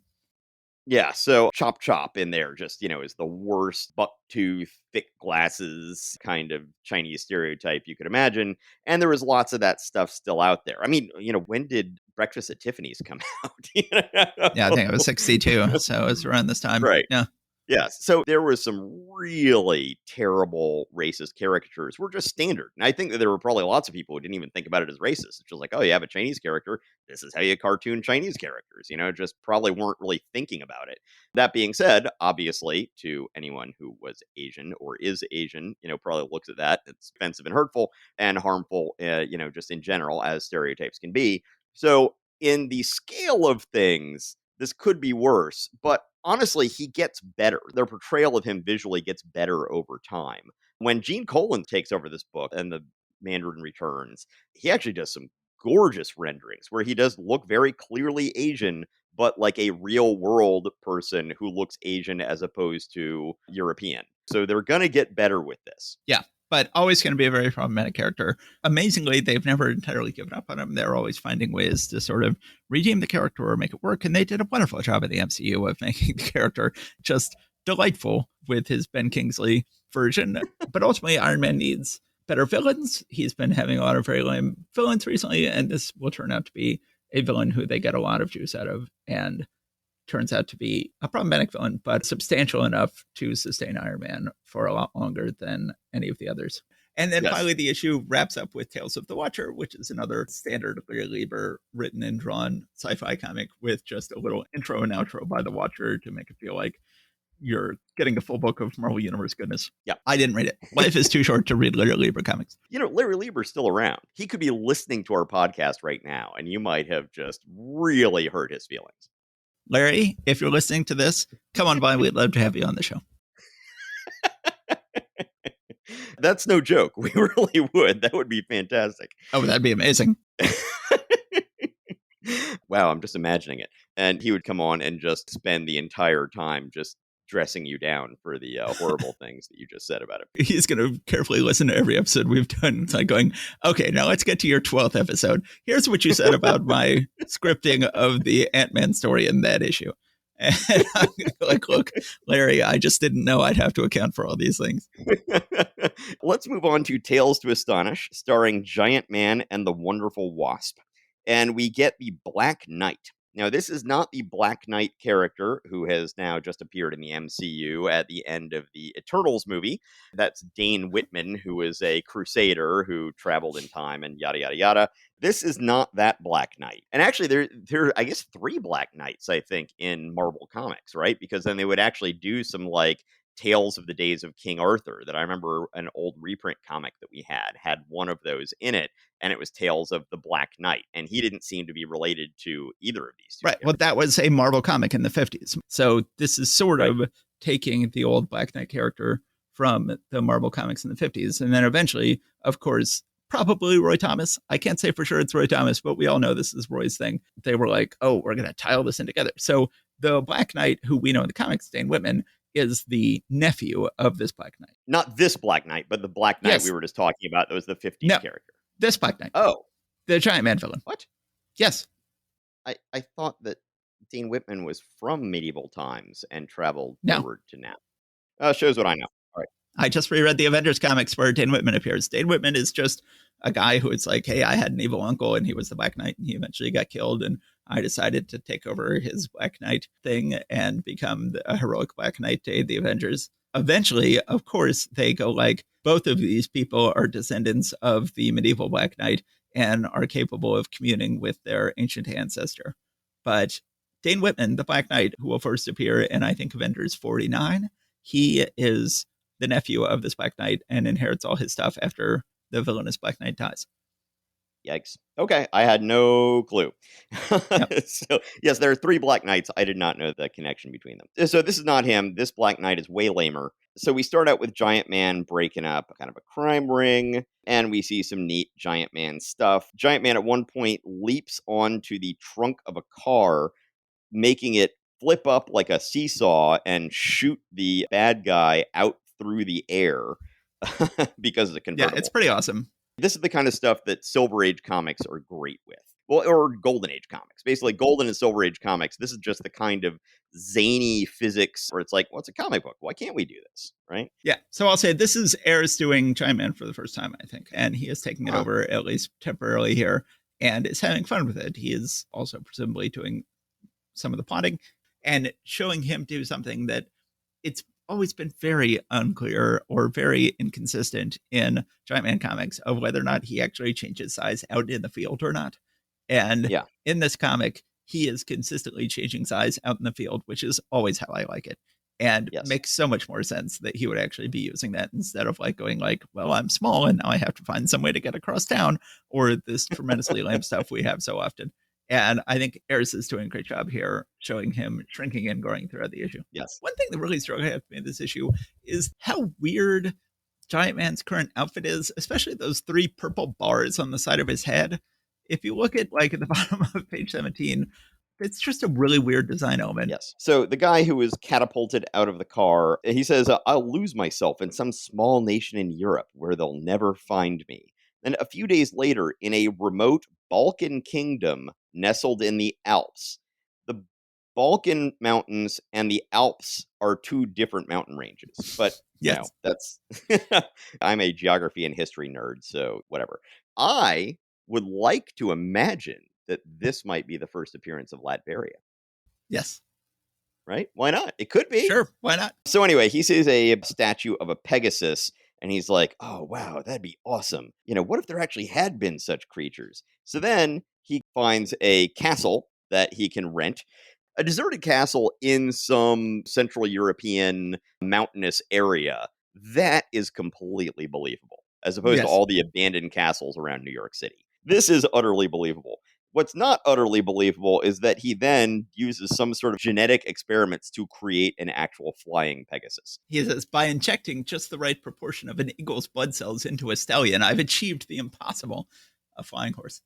Yeah, so Chop Chop in there just, is the worst bucktooth, thick glasses kind of Chinese stereotype you could imagine. And there was lots of that stuff still out there. I mean, when did Breakfast at Tiffany's come out? Yeah, I think it was 62. So it was around this time. Right. Yeah. Yes. So there was some really terrible racist caricatures were just standard. And I think that there were probably lots of people who didn't even think about it as racist. It's just like, oh, you have a Chinese character. This is how you cartoon Chinese characters, just probably weren't really thinking about it. That being said, obviously, to anyone who was Asian or is Asian, probably looks at that. It's offensive and hurtful and harmful, just in general, as stereotypes can be. So in the scale of things, this could be worse, but honestly, he gets better. Their portrayal of him visually gets better over time. When Gene Colan takes over this book and the Mandarin returns, he actually does some gorgeous renderings where he does look very clearly Asian, but like a real world person who looks Asian as opposed to European. So they're going to get better with this. Yeah. But always going to be a very problematic character. Amazingly, they've never entirely given up on him. They're always finding ways to sort of redeem the character or make it work. And they did a wonderful job in the MCU of making the character just delightful with his Ben Kingsley version. But ultimately, Iron Man needs better villains. He's been having a lot of very lame villains recently, and this will turn out to be a villain who they get a lot of juice out of. And turns out to be a problematic villain, but substantial enough to sustain Iron Man for a lot longer than any of the others. And then finally, the issue wraps up with Tales of the Watcher, which is another standard Lear Lieber written and drawn sci-fi comic with just a little intro and outro by the Watcher to make it feel like you're getting a full book of Marvel Universe goodness. Yeah. I didn't read it. Life is too short to read Larry Lieber comics. Larry Lieber's still around. He could be listening to our podcast right now, and you might have just really hurt his feelings. Larry, if you're listening to this, come on by. We'd love to have you on the show. That's no joke. We really would. That would be fantastic. Oh, that'd be amazing. Wow, I'm just imagining it. And he would come on and just spend the entire time just dressing you down for the horrible things that you just said about it. He's going to carefully listen to every episode we've done. It's like going, okay, now let's get to your 12th episode. Here's what you said about my scripting of the Ant-Man story in that issue. And I'm like, look, Larry, I just didn't know I'd have to account for all these things. Let's move on to Tales to Astonish, starring Giant Man and the Wonderful Wasp. And we get the Black Knight. Now, this is not the Black Knight character who has now just appeared in the MCU at the end of the Eternals movie. That's Dane Whitman, who is a crusader who traveled in time and yada, yada, yada. This is not that Black Knight. And actually, there are, I guess, 3 Black Knights, I think, in Marvel Comics, right? Because then they would actually do some, like, Tales of the Days of King Arthur that I remember an old reprint comic that we had one of those in it, and it was Tales of the Black Knight, and he didn't seem to be related to either of these two. Right. Well, that was a Marvel comic in the 50s. So this is sort of taking the old Black Knight character from the Marvel comics in the 50s. And then eventually, of course, probably Roy Thomas. I can't say for sure it's Roy Thomas, but we all know this is Roy's thing. They were like, oh, we're going to tie all this in together. So the Black Knight, who we know in the comics, Dane Whitman, is the nephew of this Black Knight. Not this Black Knight, but the Black Knight we were just talking about that was the 50s character. This Black Knight. Oh. The Giant Man villain. What? Yes. I thought that Dane Whitman was from medieval times and traveled forward to now. Shows what I know. All right. I just reread the Avengers comics where Dane Whitman appears. Dane Whitman is just a guy who is like, hey, I had an evil uncle and he was the Black Knight and he eventually got killed. And I decided to take over his Black Knight thing and become a heroic Black Knight to aid the Avengers. Eventually, of course, they go like, both of these people are descendants of the medieval Black Knight and are capable of communing with their ancient ancestor. But Dane Whitman, the Black Knight, who will first appear in, I think, Avengers 49, he is the nephew of this Black Knight and inherits all his stuff after the villainous Black Knight dies. Yikes. Okay, I had no clue. Yep. So, yes, there are 3 Black Knights. I did not know the connection between them. So this is not him. This Black Knight is way lamer. So we start out with Giant Man breaking up kind of a crime ring, and we see some neat Giant Man stuff. Giant Man at one point leaps onto the trunk of a car, making it flip up like a seesaw and shoot the bad guy out through the air because of the convertible. Yeah, it's pretty awesome. This is the kind of stuff that Silver Age comics are great with. Well, or Golden Age comics. Basically, Golden and Silver Age comics, this is just the kind of zany physics where it's like, well, it's a comic book. Why can't we do this? Right? Yeah. So I'll say this is Ayers doing Giant Man for the first time, I think. And he is taking it over, at least temporarily here, and is having fun with it. He is also presumably doing some of the plotting and showing him do something that it's always been very unclear or very inconsistent in Giant Man comics of whether or not he actually changes size out in the field or not. And in this comic, he is consistently changing size out in the field, which is always how I like it. And makes so much more sense that he would actually be using that instead of like going like, well, I'm small and now I have to find some way to get across town, or this tremendously lame stuff we have so often. And I think Ayers is doing a great job here, showing him shrinking and growing throughout the issue. Yes. One thing that really struck out to me in this issue is how weird Giant Man's current outfit is, especially those 3 purple bars on the side of his head. If you look at like at the bottom of page 17, it's just a really weird design element. Yes. So the guy who was catapulted out of the car, he says, I'll lose myself in some small nation in Europe where they'll never find me. Then a few days later, in a remote Balkan kingdom nestled in the Alps. The Balkan Mountains and the Alps are 2 different mountain ranges. But, that's... I'm a geography and history nerd, so whatever. I would like to imagine that this might be the first appearance of Latveria. Yes. Right? Why not? It could be. Sure. Why not? So anyway, he sees a statue of a Pegasus, and he's like, oh, wow, that'd be awesome. What if there actually had been such creatures? So then he finds a castle that he can rent, A deserted castle in some Central European mountainous area, that is completely believable, as opposed to Yes. all the abandoned castles around New York City. This is utterly believable. What's not utterly believable is that he then uses some sort of genetic experiments to create an actual flying Pegasus. He says, by injecting just the right proportion of an eagle's blood cells into a stallion, I've achieved the impossible, a flying horse.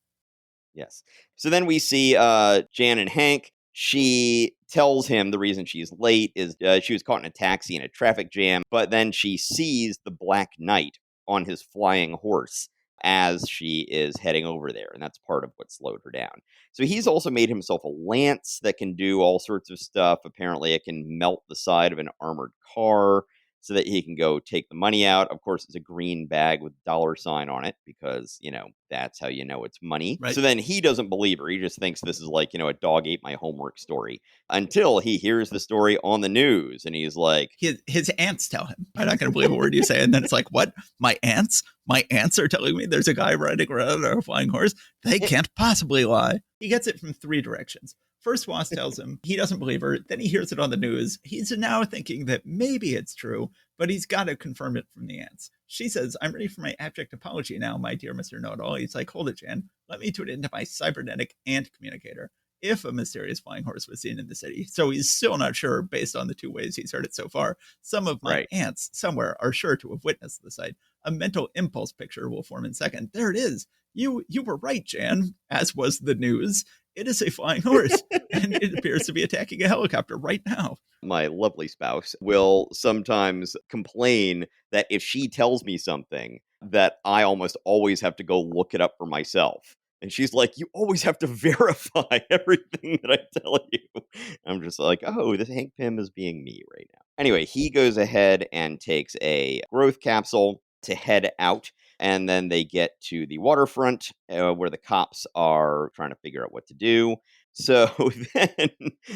Yes. So then we see Jan and Hank. She tells him the reason she's late is she was caught in a taxi in a traffic jam, but then she sees the Black Knight on his flying horse as she is heading over there, and that's part of what slowed her down. So he's also made himself a lance that can do all sorts of stuff. Apparently, it can melt the side of an armored car so that he can go take the money out. Of course, it's a green bag with $sign on it because, that's how you know it's money. Right. So then he doesn't believe her. He just thinks this is like, a dog ate my homework story until he hears the story on the news and he's like, his aunts tell him, I'm not going to believe a word you say. And then it's like, what? My aunts? My aunts are telling me there's a guy riding around on a flying horse? They can't possibly lie. He gets it from three directions. First, Wasp tells him he doesn't believe her. Then he hears it on the news. He's now thinking that maybe it's true, but he's got to confirm it from the aunts. She says, I'm ready for my abject apology now, my dear Mr. Know-It-All. He's like, hold it, Jan. Let me tune into my cybernetic ant communicator if a mysterious flying horse was seen in the city. So he's still not sure based on the two ways he's heard it so far. Some of my Right. aunts somewhere are sure to have witnessed the sight. A mental impulse picture will form in second. There it is. You were right, Jan, as was the news. It is a flying horse, and it appears to be attacking a helicopter right now. My lovely spouse will sometimes complain that if she tells me something, that I almost always have to go look it up for myself. And she's like, you always have to verify everything that I tell you. I'm just like, oh, this Hank Pym is being me right now. Anyway, he goes ahead and takes a growth capsule to head out. And then they get to the waterfront where the cops are trying to figure out what to do. So then,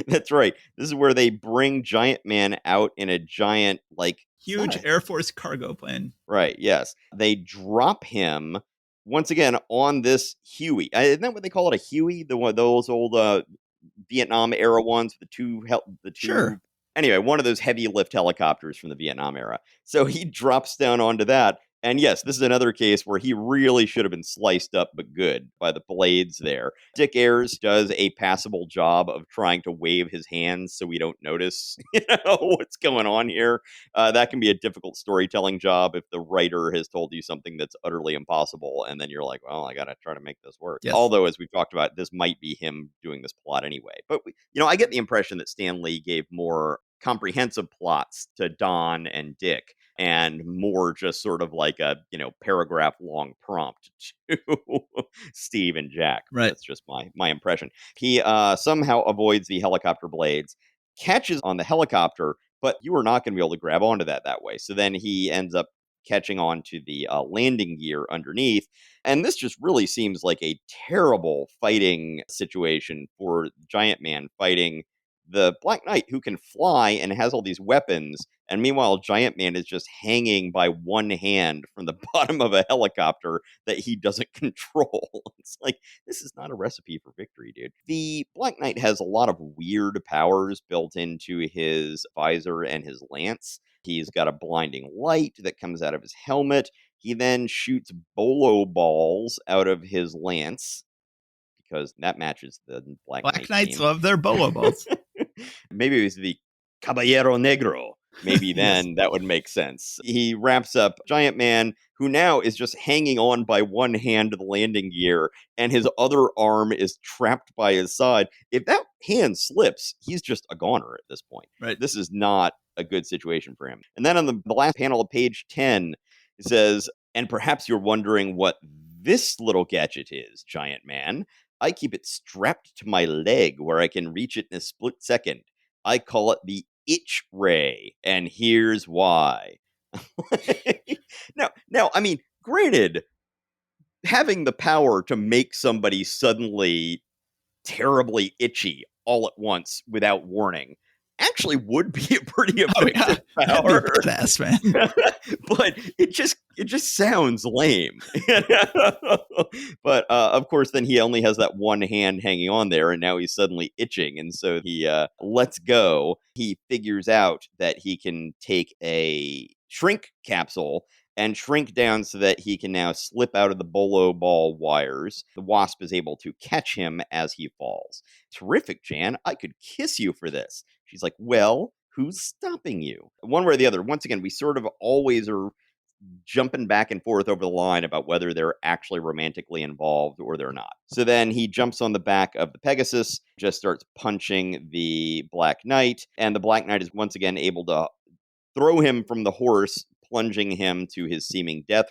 that's right. This is where they bring Giant Man out in a giant, Huge Air Force cargo plane. Right, yes. They drop him once again on this Huey. Isn't that what they call it, a Huey? Those old Vietnam era ones, the two. Sure. Anyway, one of those heavy lift helicopters from the Vietnam era. So he drops down onto that. And yes, this is another case where he really should have been sliced up, but good by the blades there. Dick Ayers does a passable job of trying to wave his hands so we don't notice what's going on here. That can be a difficult storytelling job if the writer has told you something that's utterly impossible, and then you're like, well, I got to try to make this work. Yes. Although, as we've talked about, this might be him doing this plot anyway. But, I get the impression that Stan Lee gave more comprehensive plots to Don and Dick and more just sort of like a, paragraph long prompt to Steve and Jack. Right. That's just my impression. He somehow avoids the helicopter blades, catches on the helicopter, but you are not going to be able to grab onto that way. So then he ends up catching on to the landing gear underneath. And this just really seems like a terrible fighting situation for Giant Man fighting the Black Knight, who can fly and has all these weapons. And meanwhile, Giant Man is just hanging by one hand from the bottom of a helicopter that he doesn't control. It's like, this is not a recipe for victory, dude. The Black Knight has a lot of weird powers built into his visor and his lance. He's got a blinding light that comes out of his helmet. He then shoots bolo balls out of his lance because that matches the Black Knights theme. love their bolo balls. Maybe it was the Caballero Negro. Maybe then that would make sense. He wraps up Giant Man, who now is just hanging on by one hand to the landing gear, and his other arm is trapped by his side. If that hand slips, he's just a goner at this point. Right. This is not a good situation for him. And then on the last panel of page 10, it says, and perhaps you're wondering what this little gadget is, Giant Man. I keep it strapped to my leg where I can reach it in a split second. I call it the itch ray, and here's why. Now, I mean, granted, having the power to make somebody suddenly terribly itchy all at once without warning, actually would be a pretty Oh yeah, effective that'd be power. badass, man. But it just sounds lame. But of course, then he only has that one hand hanging on there, and now he's suddenly itching, and so he lets go. He figures out that he can take a shrink capsule and shrink down so that he can now slip out of the bolo ball wires. The Wasp is able to catch him as he falls. Terrific, Jan. I could kiss you for this. She's like, well, who's stopping you? One way or the other. Once again, we sort of always are jumping back and forth over the line about whether they're actually romantically involved or they're not. So then he jumps on the back of the Pegasus, just starts punching the Black Knight, and the Black Knight is once again able to throw him from the horse, plunging him to his seeming death.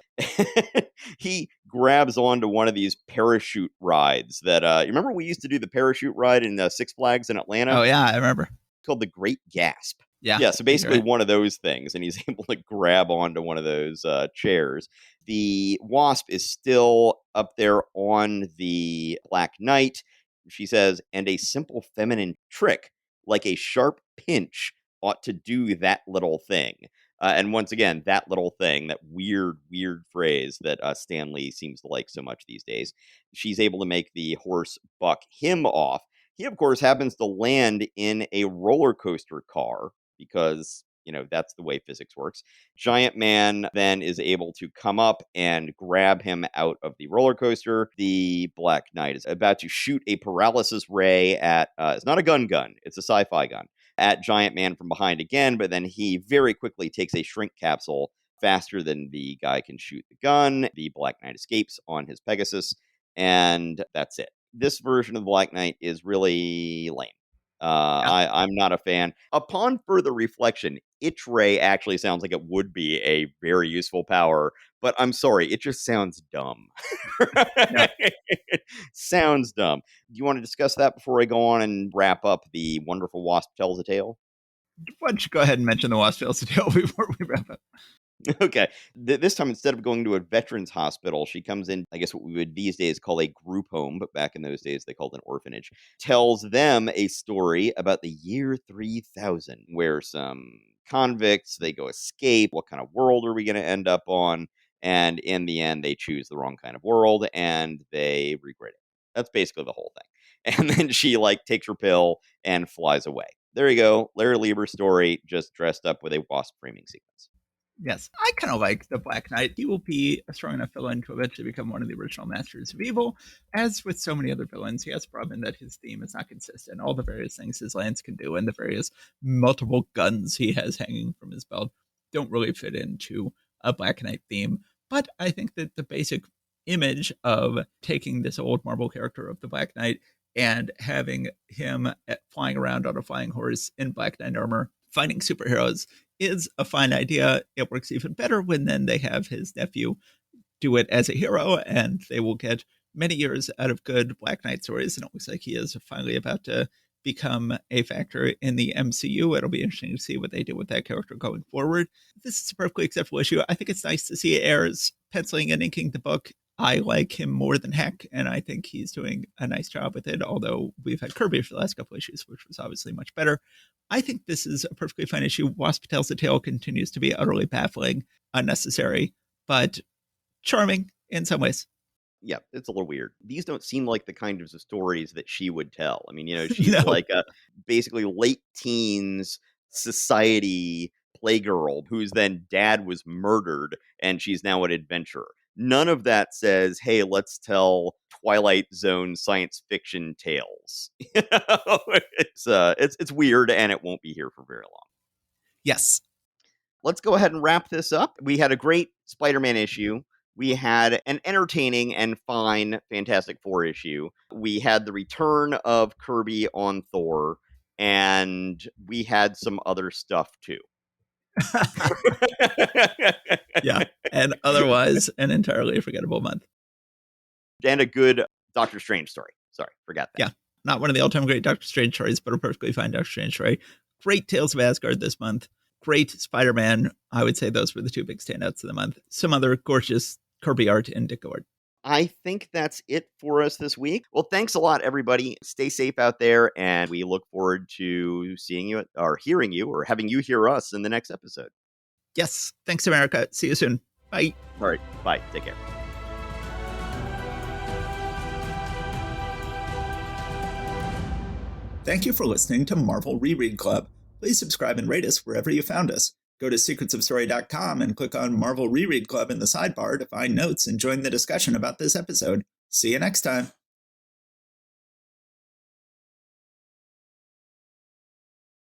He grabs onto one of these parachute rides that, you remember we used to do the parachute ride in Six Flags in Atlanta? Oh yeah, I remember. It's called the Great Gasp. Yeah. Yeah, so basically right. one of those things, and he's able to grab onto one of those chairs. The Wasp is still up there on the Black Knight. She says, and a simple feminine trick, like a sharp pinch, ought to do that little thing. And once again, that little thing, that weird, weird phrase that Stan Lee seems to like so much these days. She's able to make the horse buck him off. He, of course, happens to land in a roller coaster car because, that's the way physics works. Giant Man then is able to come up and grab him out of the roller coaster. The Black Knight is about to shoot a paralysis ray at, it's not a gun, it's a sci-fi gun, at Giant Man from behind again, but then he very quickly takes a shrink capsule faster than the guy can shoot the gun. The Black Knight escapes on his Pegasus, and that's it. This version of the Black Knight is really lame. I'm not a fan. Upon further reflection, Itch Ray actually sounds like it would be a very useful power, but I'm sorry, it just sounds dumb. Sounds dumb. Do you want to discuss that before I go on and wrap up the wonderful Wasp Tells a Tale? Why don't you go ahead and mention the Wasp Tells a Tale before we wrap up? Okay. This time, instead of going to a veterans hospital, she comes in, I guess what we would these days call a group home, but back in those days they called it an orphanage. Tells them a story about the year 3000, where some convicts, they go escape. What kind of world are we going to end up on? And in the end, they choose the wrong kind of world and they regret it. That's basically the whole thing. And then she takes her pill and flies away. There you go. Larry Lieber's story, just dressed up with a wasp framing sequence. Yes, I kind of like the Black Knight. He will be a strong enough villain to eventually become one of the original Masters of Evil. As with so many other villains, he has a problem in that his theme is not consistent. All the various things his lance can do and the various multiple guns he has hanging from his belt don't really fit into a Black Knight theme. But I think that the basic image of taking this old Marvel character of the Black Knight and having him flying around on a flying horse in Black Knight armor, fighting superheroes, is a fine idea. It works even better when then they have his nephew do it as a hero, and they will get many years out of good Black Knight stories. And it looks like he is finally about to become a factor in the MCU. It'll be interesting to see what they do with that character going forward. This is a perfectly acceptable issue. I think it's nice to see Ayers penciling and inking the book. I like him more than heck, and I think he's doing a nice job with it, although we've had Kirby for the last couple issues, which was obviously much better. I think this is a perfectly fine issue. Wasp Tells a Tale continues to be utterly baffling, unnecessary, but charming in some ways. Yeah, it's a little weird. These don't seem like the kinds of stories that she would tell. I mean, she's No. like a basically late teens society playgirl whose then dad was murdered and she's now an adventurer. None of that says, hey, let's tell Twilight Zone science fiction tales. It's weird and it won't be here for very long. Yes. Let's go ahead and wrap this up. We had a great Spider-Man issue. We had an entertaining and fine Fantastic Four issue. We had the return of Kirby on Thor, and we had some other stuff too. Yeah, and otherwise an entirely forgettable month. And a good Doctor Strange story. Sorry, forgot that. Yeah, not one of the all-time great Doctor Strange stories, but a perfectly fine Doctor Strange story. Great Tales of Asgard this month. Great Spider-Man. I would say those were the two big standouts of the month. Some other gorgeous Kirby art and Dick art. I think that's it for us this week. Well, thanks a lot, everybody. Stay safe out there, and we look forward to seeing you or hearing you or having you hear us in the next episode. Yes. Thanks, America. See you soon. Bye. All right. Bye. Take care. Thank you for listening to Marvel Reread Club. Please subscribe and rate us wherever you found us. Go to secretsofstory.com and click on Marvel Reread Club in the sidebar to find notes and join the discussion about this episode. See you next time.